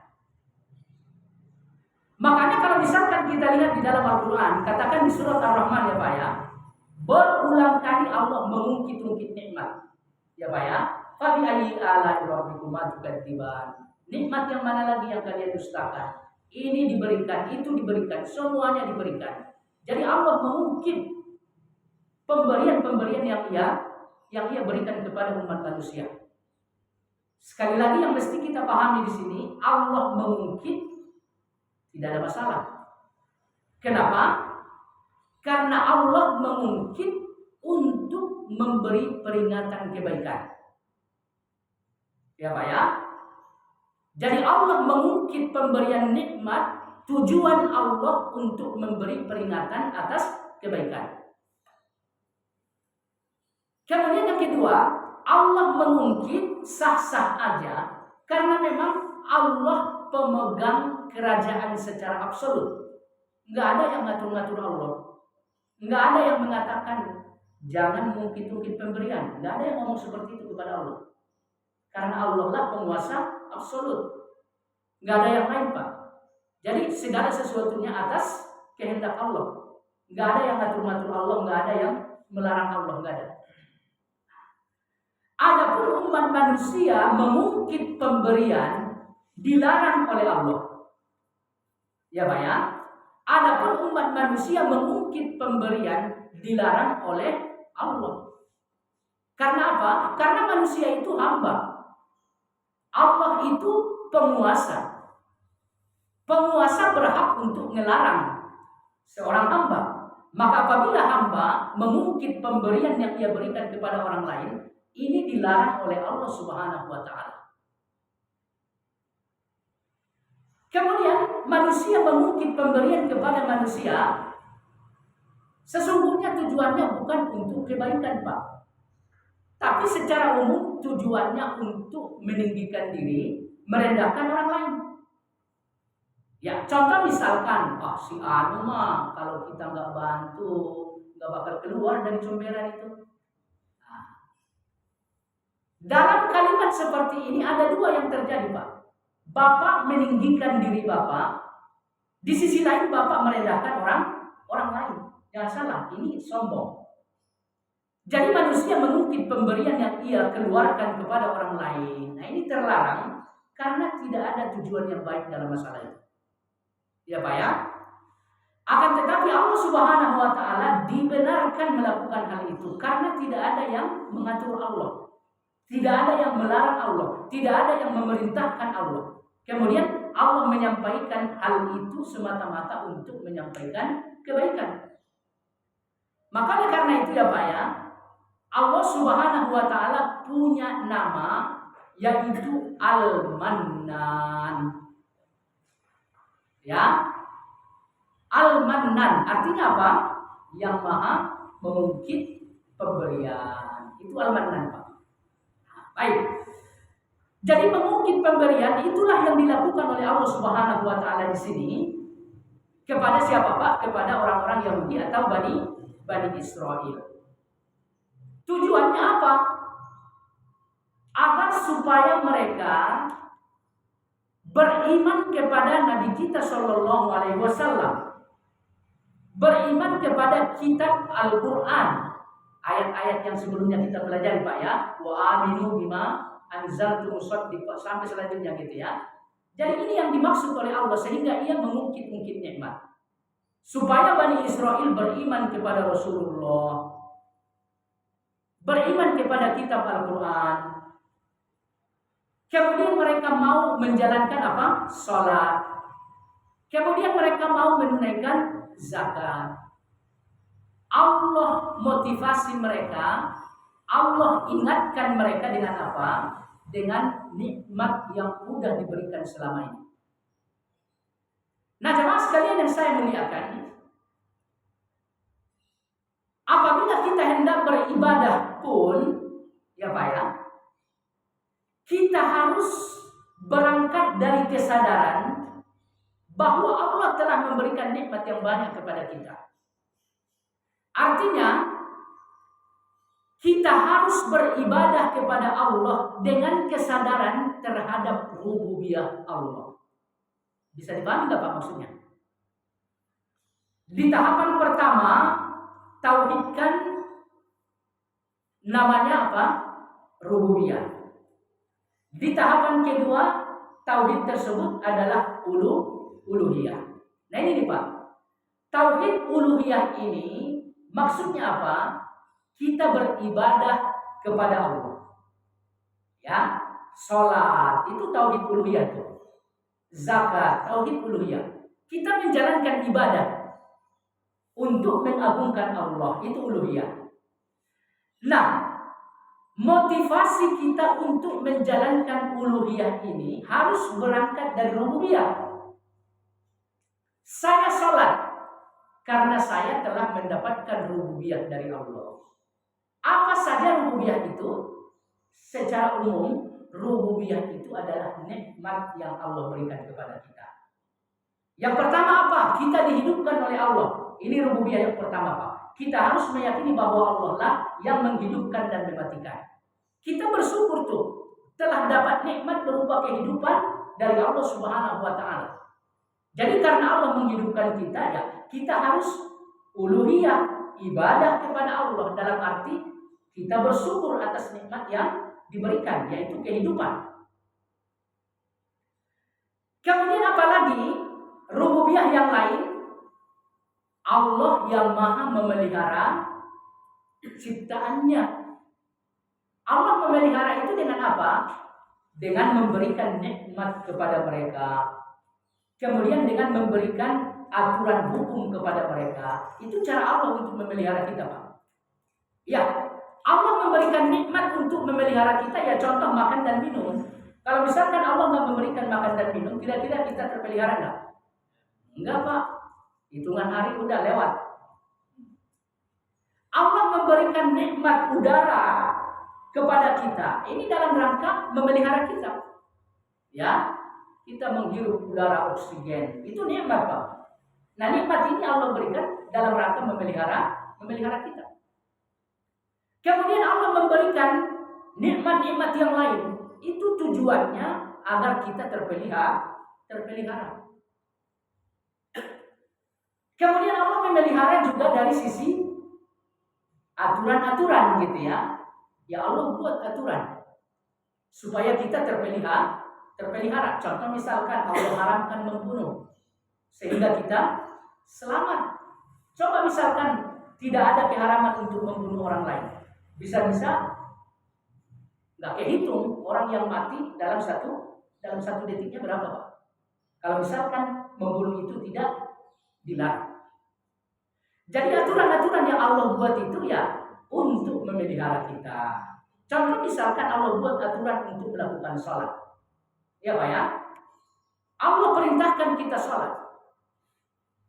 Makanya kalau misalkan kita lihat di dalam Al-Quran, katakan di surat Ar-Rahman ya Pak ya, berulang kali Allah mengungkit-ungkit nikmat. Ya Pak ya, fabi ayyi ala'i rabbikuma tukadziban. Nikmat yang mana lagi yang kalian dustakan? Ini diberikan, itu diberikan, semuanya diberikan. Jadi Allah mengungkit pemberian-pemberian yang Ia berikan kepada umat manusia. Sekali lagi yang mesti kita pahami di sini, Allah mengungkit tidak ada masalah. Kenapa? Karena Allah mengungkit untuk memberi peringatan kebaikan. Ya Pak ya. Jadi Allah mengungkit pemberian nikmat, tujuan Allah untuk memberi peringatan atas kebaikan. Kemudian yang kedua, Allah mengungkit sah-sah aja karena memang Allah pemegang kerajaan secara absolut. Nggak ada yang ngatur-ngatur Allah. Nggak ada yang mengatakan jangan mengungkit-ungkit pemberian. Nggak ada yang ngomong seperti itu kepada Allah. Karena Allah lah penguasa absolut. Nggak ada yang lain Pak. Jadi segala sesuatunya atas kehendak Allah. Nggak ada yang ngatur-ngatur Allah. Nggak ada yang melarang Allah. Nggak ada. Adapun umat manusia mengungkit pemberian dilarang oleh Allah. Ya Pak ya. Adapun umat manusia mengungkit pemberian dilarang oleh Allah. Karena apa? Karena manusia itu hamba. Allah itu penguasa. Penguasa berhak untuk melarang seorang hamba. Maka apabila hamba mengungkit pemberian yang Ia berikan kepada orang lain, ini dilarang oleh Allah Subhanahu wa taala. Kemudian manusia mengungkit pemberian kepada manusia, sesungguhnya tujuannya bukan untuk kebaikan Pak. Tapi secara umum tujuannya untuk meninggikan diri, merendahkan orang lain. Ya, contoh misalkan, si anu mah kalau kita nggak bantu, nggak bakal keluar dari comberan itu. Nah, dalam kalimat seperti ini ada dua yang terjadi Pak. Bapak meninggikan diri Bapak, di sisi lain Bapak merendahkan orang lain. Jangan salah, ini sombong. Jadi manusia mengungkit pemberian yang ia keluarkan kepada orang lain. Nah ini terlarang karena tidak ada tujuan yang baik dalam masalah itu. Ya Pak ya. Akan tetapi Allah Subhanahu wa taala dibenarkan melakukan hal itu karena tidak ada yang mengatur Allah. Tidak ada yang melarang Allah, tidak ada yang memerintahkan Allah. Kemudian Allah menyampaikan hal itu semata-mata untuk menyampaikan kebaikan. Maka karena itu ya Pak ya, Allah Subhanahu wa taala punya nama yaitu Al-Mannan. Ya. Al-Mannan artinya apa? Yang Maha mengungkit pemberian. Itu Al-Mannan, Pak. Baik. Jadi mengungkit pemberian itulah yang dilakukan oleh Allah Subhanahu wa taala di sini kepada siapa, Pak? Kepada orang-orang Yahudi atau Bani Israel. Tujuannya apa? Agar supaya mereka beriman kepada Nabi kita Shallallahu Alaihi Wasallam, beriman kepada kitab Al-Quran, ayat-ayat yang sebelumnya kita pelajari Pak ya, wa aminu bima anzaltu musaddiq sampai selanjutnya gitu ya. Jadi ini yang dimaksud oleh Allah sehingga ia mengungkit-ungkit nikmat supaya Bani Israel beriman kepada Rasulullah, beriman kepada kitab Al-Quran. Kemudian mereka mau menjalankan apa? Sholat. Kemudian mereka mau menunaikan zakat. Allah motivasi mereka, Allah ingatkan mereka dengan apa? Dengan nikmat yang sudah diberikan selama ini. Nah, jemaah sekalian yang saya muliakan, apabila kita hendak beribadah pun, ya Pak ya, kita harus berangkat dari kesadaran bahwa Allah telah memberikan nikmat yang banyak kepada kita. Artinya, kita harus beribadah kepada Allah dengan kesadaran terhadap rububiyah Allah. Bisa dipahami nggak Pak maksudnya? Di tahapan pertama, tauhidkan namanya apa? Rububiyah. Di tahapan kedua, tauhid tersebut adalah uluhiyah. Nah ini nih Pak, tauhid uluhiyah ini maksudnya apa? Kita beribadah kepada Allah. Ya, sholat itu tauhid uluhiyah tuh. Zakat, tauhid uluhiyah. Kita menjalankan ibadah untuk mengagungkan Allah, itu uluhiyah. Nah, motivasi kita untuk menjalankan uluhiyah ini harus berangkat dari rububiyah. Saya sholat karena saya telah mendapatkan rububiyah dari Allah. Apa saja rububiyah itu? Secara umum, rububiyah itu adalah nikmat yang Allah berikan kepada kita. Yang pertama apa? Kita dihidupkan oleh Allah. Ini rububiyah yang pertama Pak. Kita harus meyakini bahwa Allah lah yang menghidupkan dan mematikan. Kita bersyukur tuh telah dapat nikmat berupa kehidupan dari Allah Subhanahu wa taala. Jadi karena Allah menghidupkan kita ya, kita harus uluhiyah, ibadah kepada Allah dalam arti kita bersyukur atas nikmat yang diberikan yaitu kehidupan. Kemudian apalagi rububiyah yang lain, Allah yang maha memelihara ciptaannya. Allah memelihara itu dengan apa? Dengan memberikan nikmat kepada mereka. Kemudian dengan memberikan aturan hukum kepada mereka. Itu cara Allah untuk memelihara kita, Pak. Ya, Allah memberikan nikmat untuk memelihara kita ya, contoh makan dan minum. Kalau misalkan Allah nggak memberikan makan dan minum, kira-kira kita terpelihara nggak? Enggak, Pak. Hitungan hari udah lewat. Allah memberikan nikmat udara kepada kita. Ini dalam rangka memelihara kita. Ya, kita menghirup udara oksigen. Itu nikmat, Pak. Nah, nikmat ini Allah berikan dalam rangka memelihara kita. Kemudian Allah memberikan nikmat-nikmat yang lain. Itu tujuannya agar kita terpelihara. Kemudian Allah memelihara juga dari sisi aturan-aturan gitu ya. Ya Allah buat aturan supaya kita terpelihara. Contoh misalkan Allah haramkan membunuh sehingga kita selamat. Coba misalkan tidak ada keharaman untuk membunuh orang lain, bisa-bisa nggak kehitung orang yang mati dalam satu detiknya berapa, Pak? Kalau misalkan membunuh itu tidak dilarang. Jadi aturan-aturan yang Allah buat itu ya untuk memelihara kita. Contoh misalkan Allah buat aturan untuk melakukan sholat. Ya Pak ya. Allah perintahkan kita sholat.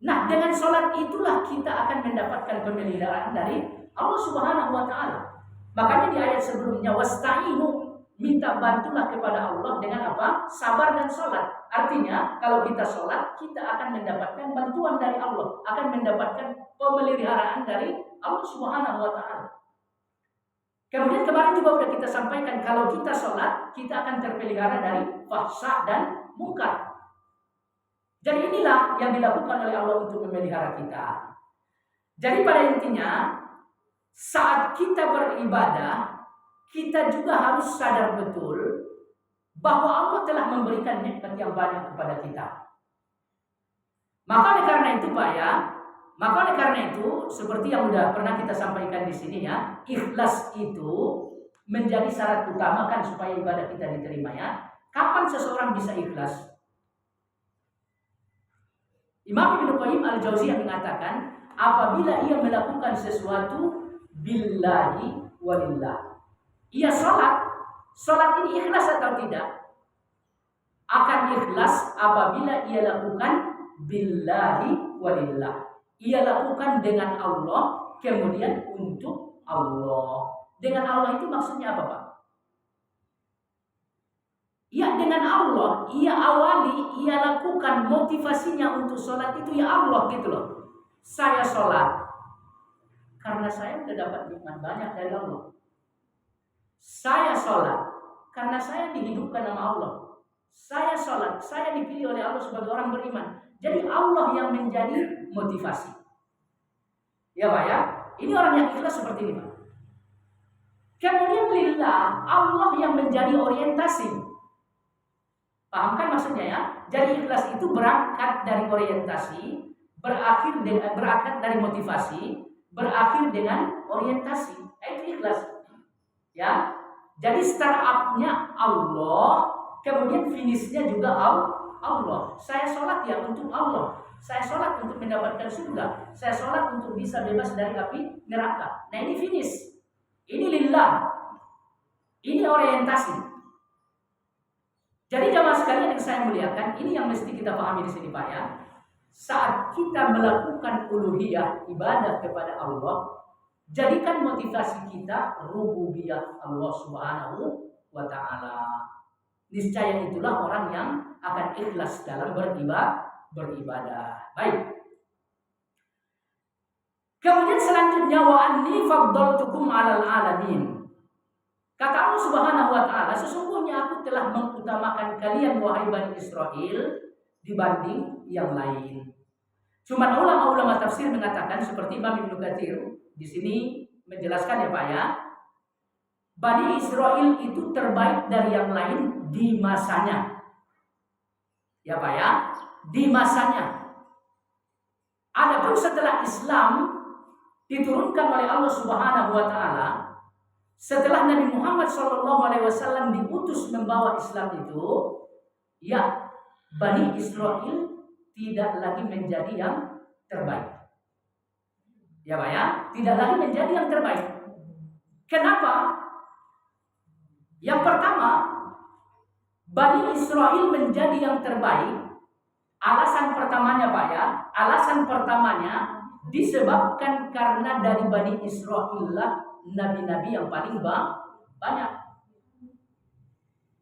Nah dengan sholat itulah kita akan mendapatkan pemeliharaan dari Allah Subhanahu wa Ta'ala. Makanya di ayat sebelumnya wasta'inu, minta bantulah kepada Allah dengan apa? Sabar dan sholat. Artinya kalau kita sholat, kita akan mendapatkan bantuan dari Allah, akan mendapatkan pemeliharaan dari Allah Subhanahu wa Ta'ala. Kemudian kemarin juga sudah kita sampaikan, kalau kita sholat, kita akan terpelihara dari fahsya dan mungkar. Jadi inilah yang dilakukan oleh Allah untuk memelihara kita. Jadi pada intinya, saat kita beribadah, kita juga harus sadar betul bahwa Allah telah memberikan nikmat yang banyak kepada kita. Maka oleh karena itu Pak ya, maka oleh karena itu seperti yang sudah pernah kita sampaikan di sini ya, ikhlas itu menjadi syarat utama kan supaya ibadah kita diterima ya. Kapan seseorang bisa ikhlas? Imam Ibnu Qayyim Al-Jauziyah mengatakan, apabila ia melakukan sesuatu billahi walillah. Ia sholat ini ikhlas atau tidak? Akan ikhlas apabila ia lakukan billahi walillah. Ia lakukan dengan Allah, kemudian untuk Allah. Dengan Allah itu maksudnya apa Pak? Ya dengan Allah, ia awali, ia lakukan motivasinya untuk sholat itu ya Allah gitu loh. Saya sholat karena saya sudah dapat nikmat banyak dari Allah. Saya sholat karena saya dihidupkan sama Allah. Saya sholat, saya dipilih oleh Allah sebagai orang beriman. Jadi Allah yang menjadi motivasi. Ya Pak ya, ini orang yang ikhlas seperti ini Pak. Kemudian lillah, Allah yang menjadi orientasi. Paham kan maksudnya ya? Jadi ikhlas itu berangkat dari orientasi, berangkat dari motivasi, berakhir dengan orientasi. Itu ikhlas. Ya. Jadi startupnya Allah, kemudian finishnya juga Allah. Saya sholat ya untuk Allah. Saya sholat untuk mendapatkan surga. Saya sholat untuk bisa bebas dari api neraka. Nah ini finish. Ini lillah. Ini orientasi. Jadi jamaah sekalian yang saya muliakan, ini yang mesti kita pahami di sini Pak ya. Saat kita melakukan uluhiyah, ibadah kepada Allah, jadikan motivasi kita rububiyah Allah Subhanahu wa Ta'ala. Niscaya itulah orang yang akan ikhlas dalam beribadah. Baik. Kemudian selanjutnya wa anni faddaltukum 'alal 'alamin. Kata Allah Subhanahu wa Ta'ala, sesungguhnya aku telah mengutamakan kalian wahai Bani Israel dibanding yang lain. Cuma ulama-ulama tafsir mengatakan seperti Imam Ibnu Katsir di sini menjelaskan ya Pak ya, Bani Israel itu terbaik dari yang lain di masanya. Ya Pak ya, di masanya. Adapun setelah Islam diturunkan oleh Allah Subhanahu wa Ta'ala, setelah Nabi Muhammad SAW diutus membawa Islam itu, ya Bani Israel tidak lagi menjadi yang terbaik. Ya Pak ya, tidak lagi menjadi yang terbaik. Kenapa? Yang pertama, Bani Israel menjadi yang terbaik. Alasan pertamanya Pak ya, alasan pertamanya disebabkan karena dari Bani Israel lah nabi-nabi yang paling banyak.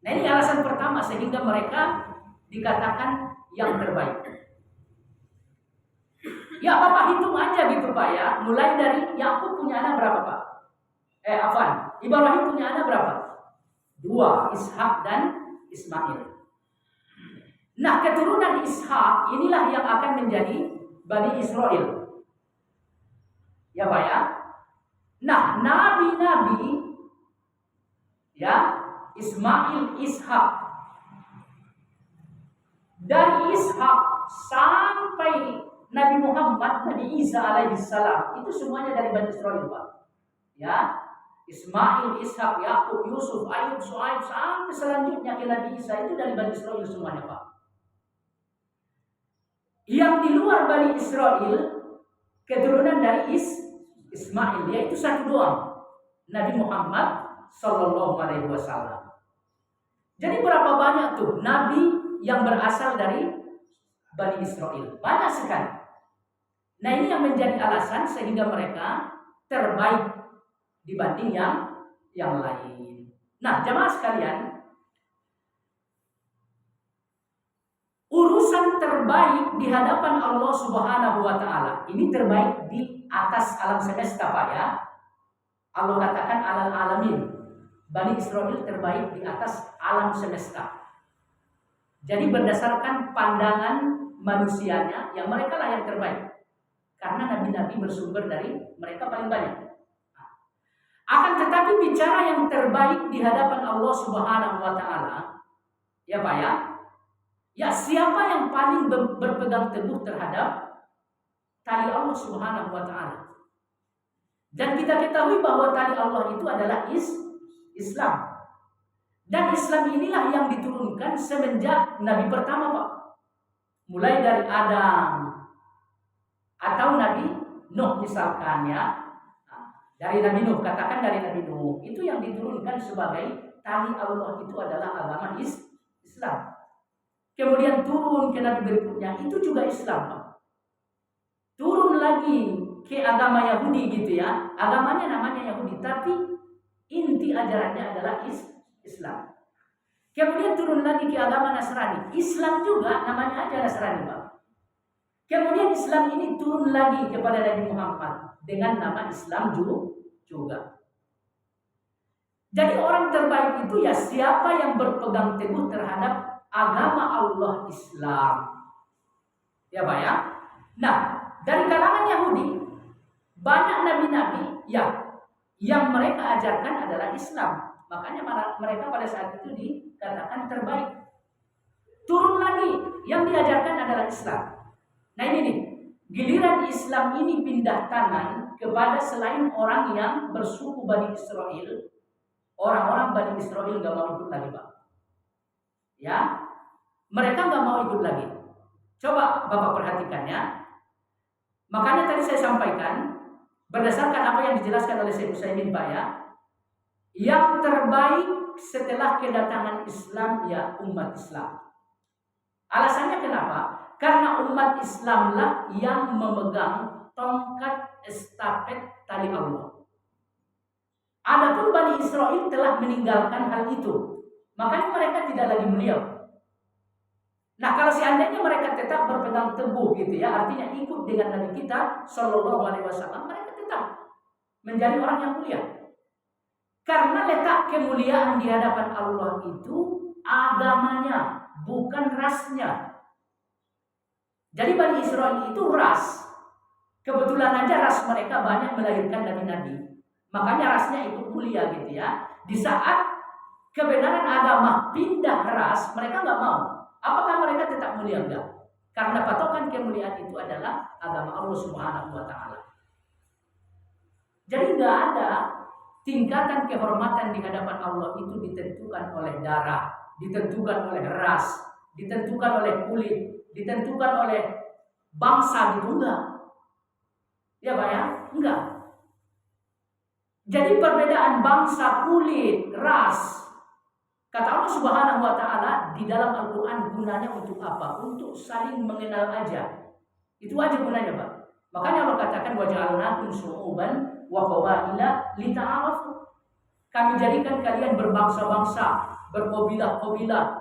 Nah ini alasan pertama sehingga mereka dikatakan yang terbaik. Ya Bapak hitung aja gitu Pak ya. Mulai dari Yakub punya anak berapa Pak? Ibrahim punya anak berapa? 2, Ishak dan Ismail. Nah keturunan Ishak inilah yang akan menjadi Bani Israel. Ya Pak ya. Nah, nabi-nabi ya, Ismail, Ishak. Dari Ishak sampai Nabi Muhammad, Nabi Isa alaihissalam, itu semuanya dari Bani Israel, Pak. Ya. Ismail, Ishak, Yakub, Yusuf, Ayub, Shu'aib sampai selanjutnya ke Nabi Isa itu dari Bani Israel semuanya, Pak. Yang di luar Bani Israel keturunan dari Ismail, yaitu satu doang, Nabi Muhammad Sallallahu Alaihi Wasallam. Jadi berapa banyak tuh nabi yang berasal dari Bani Israel? Banyak sekali. Nah, ini yang menjadi alasan sehingga mereka terbaik dibanding yang lain. Nah, jemaah sekalian, urusan terbaik di hadapan Allah Subhanahu wa taala. Ini terbaik di atas alam semesta, Pak ya. Allah katakan alal alamin. Bani Israel terbaik di atas alam semesta. Jadi berdasarkan pandangan manusianya, yang mereka lah yang terbaik. Karena nabi-nabi bersumber dari mereka paling banyak. Akan tetapi bicara yang terbaik di hadapan Allah Subhanahu wa taala, ya Pak ya. Ya, siapa yang paling berpegang teguh terhadap tali Allah Subhanahu wa taala? Dan kita ketahui bahwa tali Allah itu adalah Islam. Dan Islam inilah yang diturunkan semenjak Nabi pertama, Pak. Mulai dari Adam atau Nabi Nuh misalkan ya. Dari Nabi Nuh, katakan dari Nabi Nuh, itu yang diturunkan sebagai tali Allah itu adalah agama Islam. Kemudian turun ke Nabi berikutnya, itu juga Islam, Pak. Turun lagi ke agama Yahudi gitu ya. Agamanya namanya Yahudi, tapi inti ajarannya adalah Islam. Kemudian turun lagi ke agama Nasrani. Islam juga namanya aja Nasrani, Pak. Kemudian Islam ini turun lagi kepada Nabi Muhammad dengan nama Islam juga. Jadi orang terbaik itu ya siapa yang berpegang teguh terhadap agama Allah Islam. Ya Pak ya. Nah, dari kalangan Yahudi banyak nabi-nabi yang mereka ajarkan adalah Islam. Makanya mereka pada saat itu dikatakan terbaik. Turun lagi yang diajarkan adalah Islam. Nah ini nih, giliran Islam ini pindah tangan kepada selain orang yang bersuku Bani Israel, orang-orang Bani Israel nggak mau ikut lagi, Pak. Ya, mereka nggak mau ikut lagi. Coba Bapak perhatikan ya. Makanya tadi saya sampaikan berdasarkan apa yang dijelaskan oleh Syekh Utsaimin, Pak ya, yang terbaik setelah kedatangan Islam ya umat Islam. Alasannya kenapa? Karena umat Islamlah yang memegang tongkat estafet tali Allah. Adapun Bani Israel telah meninggalkan hal itu, makanya mereka tidak lagi mulia. Nah, kalau seandainya mereka tetap berpegang teguh gitu ya, artinya ikut dengan Nabi kita Shallallahu Alaihi Wasallam, mereka tetap menjadi orang yang mulia. Karena letak kemuliaan di hadapan Allah itu agamanya, bukan rasnya. Jadi Bani Israel itu ras. Kebetulan aja ras mereka banyak melahirkan nabi-nabi. Makanya rasnya ikut mulia gitu ya. Di saat kebenaran agama pindah ras, mereka nggak mau. Apakah mereka tetap mulia? Enggak. Karena patokan kemuliaan itu adalah agama Allah Subhanahu wa taala. Jadi nggak ada tingkatan kehormatan di hadapan Allah itu ditentukan oleh darah, ditentukan oleh ras, ditentukan oleh kulit, ditentukan oleh bangsa gitu, enggak. Ya Pak ya? Enggak. Jadi perbedaan bangsa, kulit, ras, kata Allah Subhanahu wa taala di dalam Al-Qur'an gunanya untuk apa? Untuk saling mengenal aja. Itu aja gunanya, Pak. Makanya Allah katakan wa ja'alnakum syu'uban wa qabaila lita'arafu. Kami jadikan kalian berbangsa-bangsa, berkabilah-kabilah.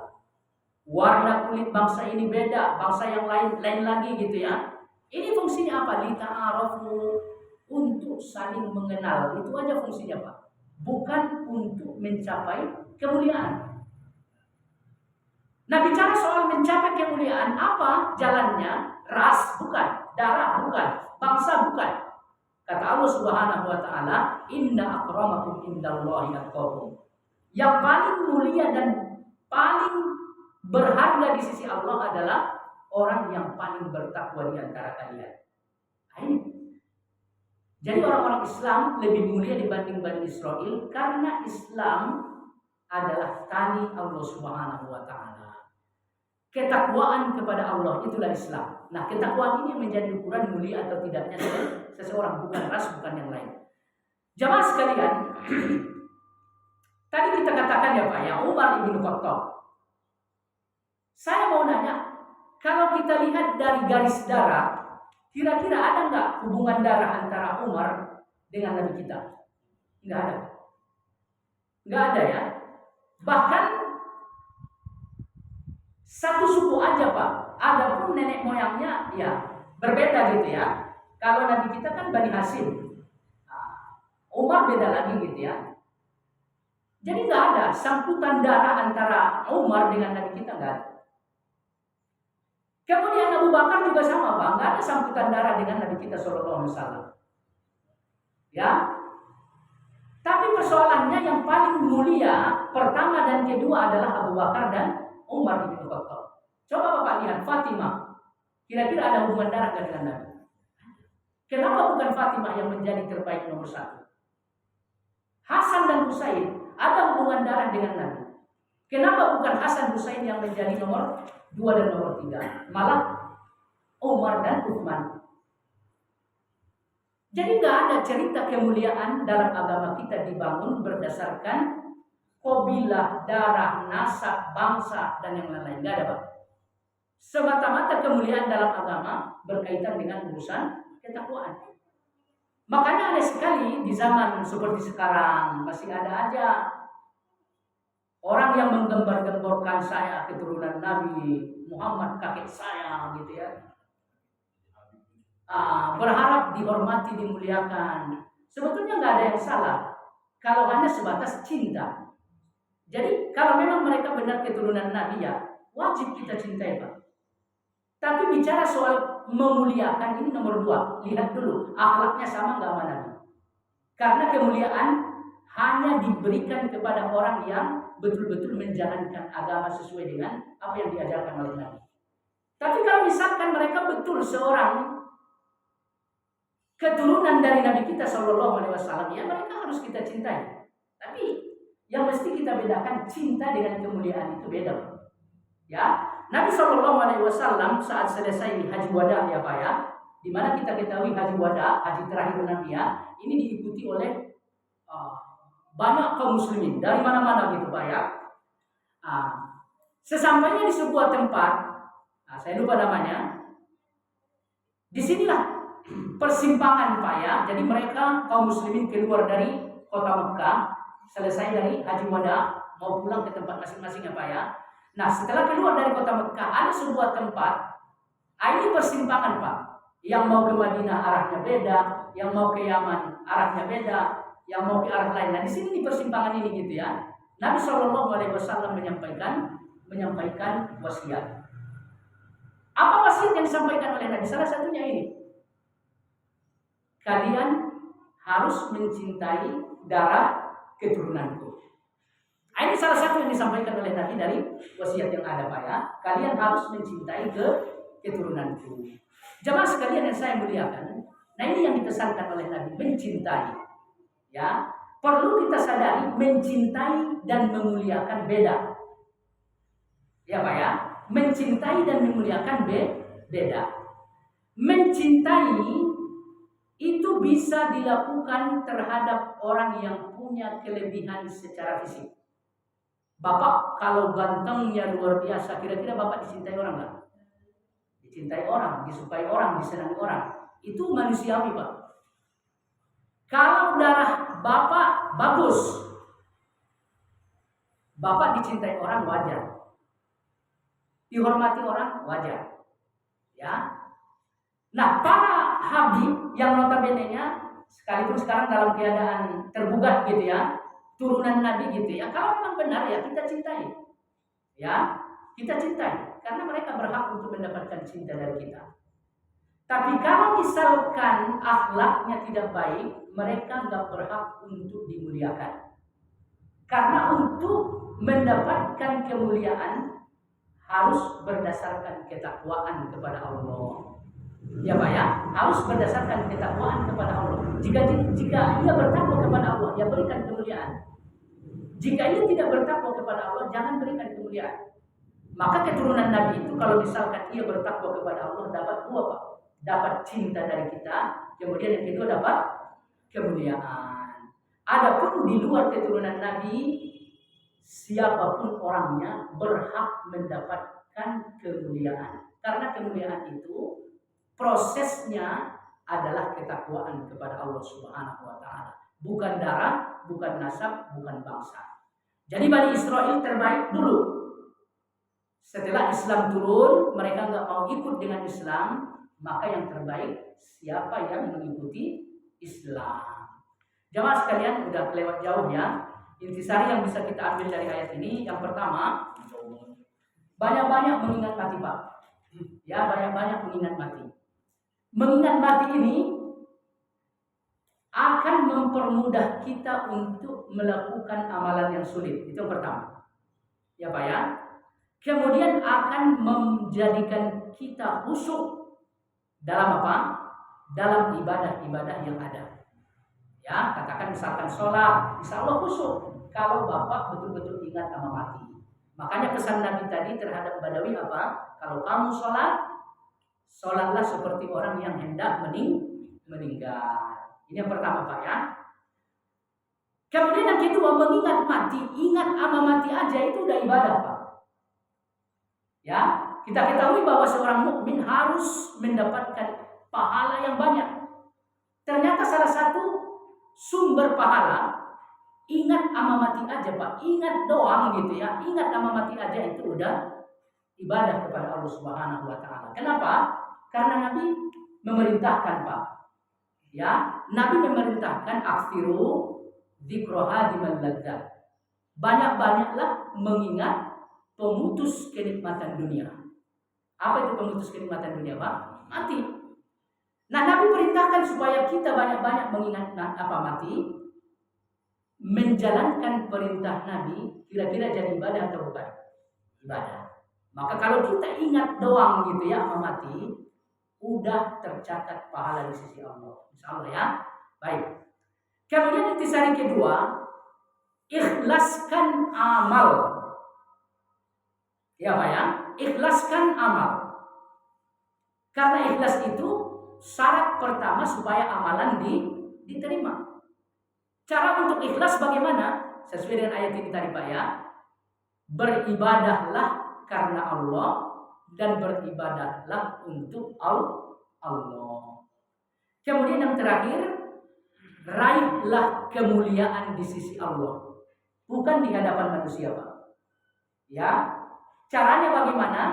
Warna kulit bangsa ini beda, bangsa yang lain lagi gitu ya. Ini fungsinya apa? Lita'arafu, untuk saling mengenal. Itu aja fungsinya, Pak. Bukan untuk mencapai kemuliaan. Nah, bicara soal mencapai kemuliaan, apa jalannya? Ras bukan, darah bukan, bangsa bukan. Kata Allah Subhanahu wa taala, "Inna akramakum indallahi atqakum." Yang paling mulia dan paling berharga di sisi Allah adalah orang yang paling bertakwa di antara kalian. Ini. Jadi orang-orang Islam lebih mulia dibanding Bani Israel karena Islam adalah tali Allah Subhanahu wa taala. ketakwaan kepada Allah, itulah Islam. Nah, ketakwaan ini menjadi ukuran mulia atau tidaknya seseorang, bukan ras, bukan yang lain. Jamaah sekalian, tadi kita katakan ya Pak ya, Umar bin Khattab. Saya mau nanya, kalau kita lihat dari garis darah, kira-kira ada nggak hubungan darah antara Umar dengan Nabi kita? Nggak ada. Nggak ada ya. Bahkan satu suku aja Pak. Adapun nenek moyangnya ya berbeda gitu ya. Kalau Nabi kita kan Bani Hashim, Umar beda lagi gitu ya. Jadi nggak ada sangkutan darah antara Umar dengan Nabi kita, nggak ada. Kemudian Abu Bakar juga sama Pak, nggak ada sangkutan darah dengan Nabi kita Sallallahu Alaihi Wasallam. Ya. Tapi persoalannya yang paling mulia pertama dan kedua adalah Abu Bakar dan Umar bin Khattab. Coba Bapak lihat Fatimah. Kira-kira ada hubungan darah dengan Nabi? Kenapa bukan Fatimah yang menjadi terbaik nomor satu? Hasan dan Husain ada hubungan darah dengan Nabi. Kenapa bukan Hasan Husain yang menjadi nomor 2 dan nomor 3? Malah Umar dan Uthman. Jadi nggak ada cerita kemuliaan dalam agama kita dibangun berdasarkan kabilah, darah, nasab, bangsa, dan yang lain-lain. Nggak ada Pak. Semata-mata kemuliaan dalam agama berkaitan dengan urusan ketakwaan. Makanya ada sekali di zaman seperti sekarang masih ada aja orang yang menggembar-gemborkan saya keturunan Nabi Muhammad, kakek saya gitu ya. Berharap dihormati, dimuliakan. Sebetulnya nggak ada yang salah kalau hanya sebatas cinta. Jadi kalau memang mereka benar keturunan Nabi ya wajib kita cintai Pak. Tapi bicara soal memuliakan ini nomor 2. Lihat dulu akhlaknya sama nggak sama Nabi. Karena kemuliaan hanya diberikan kepada orang yang betul-betul menjalankan agama sesuai dengan apa yang diajarkan oleh Nabi. Tapi kalau misalkan mereka betul seorang keturunan dari Nabi kita Sallallahu Alaihi Wasallam, ya mereka harus kita cintai. Tapi yang mesti kita bedakan cinta dengan kemuliaan itu beda. Ya, Nabi Sallallahu Alaihi Wasallam saat selesai haji wada ya Pak ya, di mana kita ketahui haji wada, haji terakhir Nabi ya, ini diikuti oleh banyak kaum muslimin dari mana-mana gitu Pak ya. Sesampainya di sebuah tempat, saya lupa namanya, disinilah persimpangan Pak ya. Jadi mereka kaum muslimin keluar dari kota Mekah, selesai dari haji wada, mau pulang ke tempat masing-masing ya Pak ya. Nah setelah keluar dari kota Mekah ada sebuah tempat, ini persimpangan Pak. Yang mau ke Madinah arahnya beda, yang mau ke Yaman arahnya beda, yang mau ke arah lain. Nah di sini di persimpangan ini gitu ya. Nabi Shallallahu Alaihi Wasallam menyampaikan wasiat. Apa wasiat yang disampaikan oleh Nabi? Salah satunya ini. Kalian harus mencintai darah keturunanku. Ini salah satu yang disampaikan oleh Nabi dari wasiat yang ada Pak ya. Kalian harus mencintai keturunanku. Jamaah sekalian yang saya muliakan, nah ini yang dipesankan oleh Nabi, mencintai. Ya, perlu kita sadari mencintai dan memuliakan beda. Ya Pak ya, mencintai dan memuliakan beda. Mencintai itu bisa dilakukan terhadap orang yang punya kelebihan secara fisik. Bapak kalau gantengnya luar biasa, kira-kira Bapak dicintai orang nggak? Dicintai orang, disukai orang, disenangi orang. Itu manusiawi Pak. Kalau darah Bapak bagus, Bapak dicintai orang wajar. Dihormati orang wajar. Ya. Nah, para habib yang notabene-nya sekalipun sekarang dalam keadaan tergugat gitu ya, turunan Nabi gitu ya, kalau memang benar ya kita cintai. Ya, kita cintai karena mereka berhak untuk mendapatkan cinta dari kita. Tapi kalau misalkan akhlaknya tidak baik, mereka nggak berhak untuk dimuliakan. Karena untuk mendapatkan kemuliaan harus berdasarkan ketakwaan kepada Allah. Ya Pak ya, harus berdasarkan ketakwaan kepada Allah. Jika ia bertakwa kepada Allah, ya berikan kemuliaan. Jika ia tidak bertakwa kepada Allah, jangan berikan kemuliaan. Maka keturunan Nabi itu kalau misalkan ia bertakwa kepada Allah dapat dua Pak. Dapat cinta dari kita, kemudian yang kedua dapat kemuliaan. Adapun di luar keturunan Nabi, siapapun orangnya berhak mendapatkan kemuliaan. Karena kemuliaan itu prosesnya adalah ketakwaan kepada Allah Subhanahu wa taala. Bukan darah, bukan nasab, bukan bangsa. Jadi Bani Israel terbaik dulu. Setelah Islam turun, mereka nggak mau ikut dengan Islam, maka yang terbaik siapa yang mengikuti Islam. Jamaah sekalian, udah kelewat jauh ya. Intisari yang bisa kita ambil dari ayat ini, yang pertama, banyak-banyak mengingat mati Pak. Ya, banyak-banyak mengingat mati. Mengingat mati ini akan mempermudah kita untuk melakukan amalan yang sulit. Itu yang pertama. Ya Pak ya. Kemudian akan menjadikan kita khusyuk dalam apa? Dalam ibadah-ibadah yang ada. Ya, katakan misalkan sholat, insya Allah khusyuk. Kalau Bapak betul-betul ingat sama mati. Makanya pesan Nabi tadi terhadap Badawi apa? Kalau kamu sholat, sholatlah seperti orang yang hendak meninggal. Ini yang pertama Pak ya. Kemudian yang kedua, mengingat mati. Ingat sama mati aja itu udah ibadah Pak. Ya, kita ketahui bahwa seorang mukmin harus mendapatkan pahala yang banyak. Ternyata salah satu sumber pahala ingat ama mati aja Pak, ingat doang gitu ya, ingat ama mati aja itu udah ibadah kepada Allah Subhanahu wa taala. Kenapa? Karena Nabi memerintahkan Pak. Ya, Nabi memerintahkan aksiru dzikra hadimal ladzat. Banyak-banyaklah mengingat pemutus kenikmatan dunia. Apa itu pemutus kenikmatan dunia Pak? Mati. Nah Nabi perintahkan supaya kita banyak-banyak mengingat mati, menjalankan perintah Nabi, kira-kira jadi ibadah atau bukan? Ibadah. Maka kalau kita ingat doang gitu ya sama mati, udah tercatat pahala di sisi Allah. Insyaallah ya. Baik. Kemudian intisari kedua, ikhlaskan amal. Ya Pak ya, ikhlaskan amal. Karena ikhlas itu syarat pertama supaya amalan diterima. Cara untuk ikhlas bagaimana? Sesuai dengan ayat ini tadi Pak ya. Beribadahlah karena Allah dan beribadahlah untuk Allah. Kemudian yang terakhir, raihlah kemuliaan di sisi Allah, bukan di hadapan manusia Pak. Ya. Caranya bagaimana?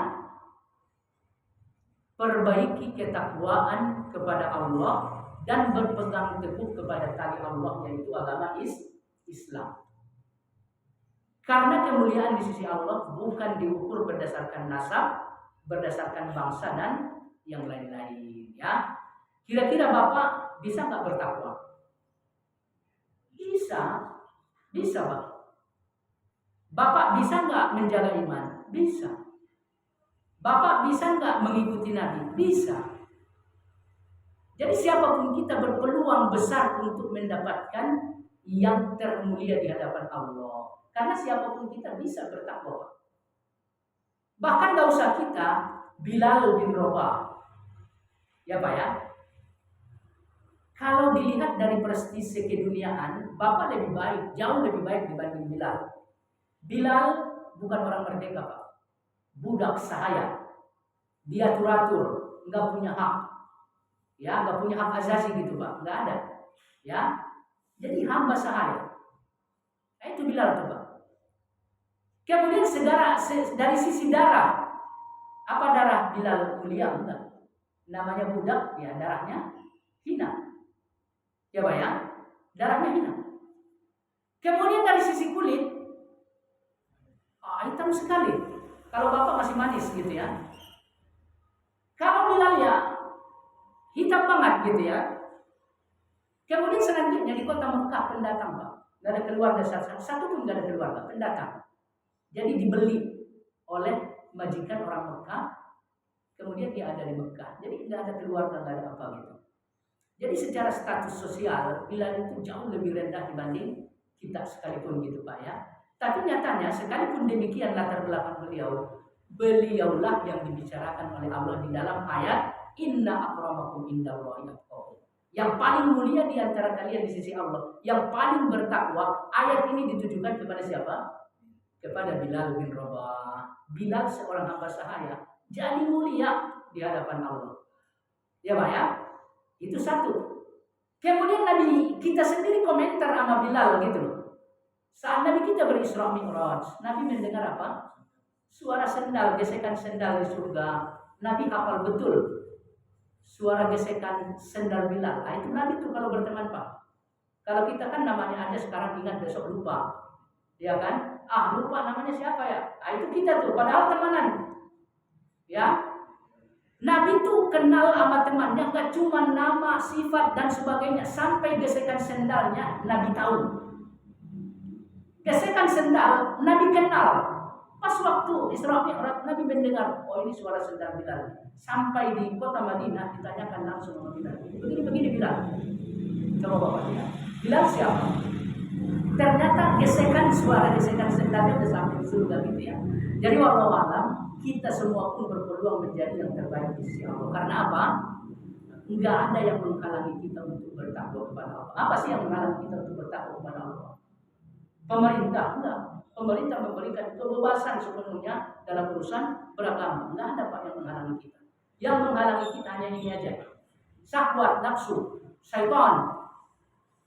Perbaiki ketakwaan kepada Allah dan berpegang teguh kepada tali Allah, yaitu agama Islam. Karena kemuliaan di sisi Allah bukan diukur berdasarkan nasab, berdasarkan bangsa dan yang lain-lain. Ya, kira-kira Bapak bisa nggak bertakwa? Bisa Pak. Bapak bisa nggak menjaga iman? Bisa. Bapak bisa nggak mengikuti Nabi? Bisa. Jadi siapapun kita berpeluang besar untuk mendapatkan yang termulia di hadapan Allah. Karena siapapun kita bisa bertakwa. Bahkan nggak usah kita Bilal bin Rabah. Ya Pak ya. Kalau dilihat dari prestise keduniaan, Bapak lebih baik, jauh lebih baik dibanding Bilal. Bilal bukan orang merdeka Pak. Budak sahaya, dia turatur, nggak punya hak, ya nggak punya hak asasi gitu Pak, nggak ada, ya. Jadi hamba sahaya, nah, itu Bilal tuh Pak. Kemudian dari sisi darah, apa darah Bilal mulia? Enggak, namanya budak, ya darahnya hina, ya Pak ya, darahnya hina. Kemudian dari sisi kulit, hitam sekali. Kalau Bapak masih manis gitu ya. Kalau Bilal ya hitam banget gitu ya. Kemudian selanjutnya di kota Mekah pendatang Pak. Gak ada keluarga satu pun, gak ada keluarga, pendatang. Jadi dibeli oleh majikan orang Mekah. Kemudian dia ada di Mekah. Jadi gak ada keluarga, gak ada apa gitu. Jadi secara status sosial Bilal itu jauh lebih rendah dibanding kita sekalipun gitu Pak ya. Tapi nyatanya sekalipun demikian latar belakang beliau, Beliaulah yang dibicarakan oleh Allah di dalam ayat inna akramakum indallahi atqakum. Yang paling mulia di antara kalian di sisi Allah, yang paling bertakwa. Ayat ini ditujukan kepada siapa? Kepada Bilal bin Rabah. Bilal seorang hamba sahaya, jadi mulia di hadapan Allah. Ya Pak ya? Itu satu. Kemudian Nabi kita sendiri komentar sama Bilal gitu loh. Saat Nabi kita berisra mi'raj, Nabi mendengar apa? Suara sendal, gesekan sendal di surga. Nabi hafal betul suara gesekan sendal Bilal. Nah, itu Nabi tuh kalau berteman Pak. Kalau kita kan namanya aja sekarang ingat besok lupa. Ya kan? Ah lupa namanya siapa ya? Ah itu kita tuh padahal temanan. Ya. Nabi tuh kenal sama temannya nggak cuma nama, sifat dan sebagainya, sampai gesekan sendalnya Nabi tahu. Gesekan sendal Nabi kenal. Pas waktu Isra Mi'raj Nabi mendengar, oh ini suara sendal Bilal. Sampai di kota Madinah ditanyakan langsung sama Bilal. Begini Bilal. Coba Bapak lihat. Bilal siapa? Ternyata suara gesekan sendalnya sudah sampai di surga gitu ya. Jadi wallahu alam, kita semua pun berpeluang menjadi yang terbaik di sisi Allah. Karena apa? Enggak ada yang menghalangi kita untuk bertakwa kepada Allah. Apa sih yang menghalangi kita untuk bertakwa kepada Allah? Pemerintah enggak. Pemerintah memberikan kebebasan sepenuhnya dalam urusan beragama. Enggak ada Pak yang menghalangi kita. Yang menghalangi kita hanya ini aja. Syahwat, nafsu, syaitan.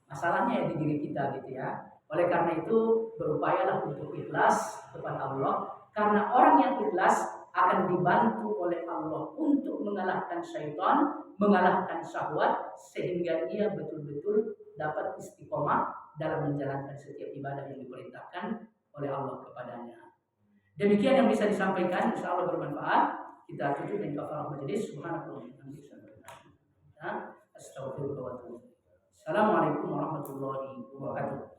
Masalahnya ya di diri kita gitu ya. Oleh karena itu berupayalah untuk ikhlas kepada Allah. Karena orang yang ikhlas akan dibantu oleh Allah untuk mengalahkan syaitan, mengalahkan syahwat, sehingga ia betul-betul dapat istiqomah dalam menjalankan setiap ibadah yang diperintahkan oleh Allah kepadanya. Demikian yang bisa disampaikan, insya Allah bermanfaat. Kita tutup dengan kafarah majelis. Subhanallah. Astagfirullah wa atubu. Assalamualaikum warahmatullahi wabarakatuh.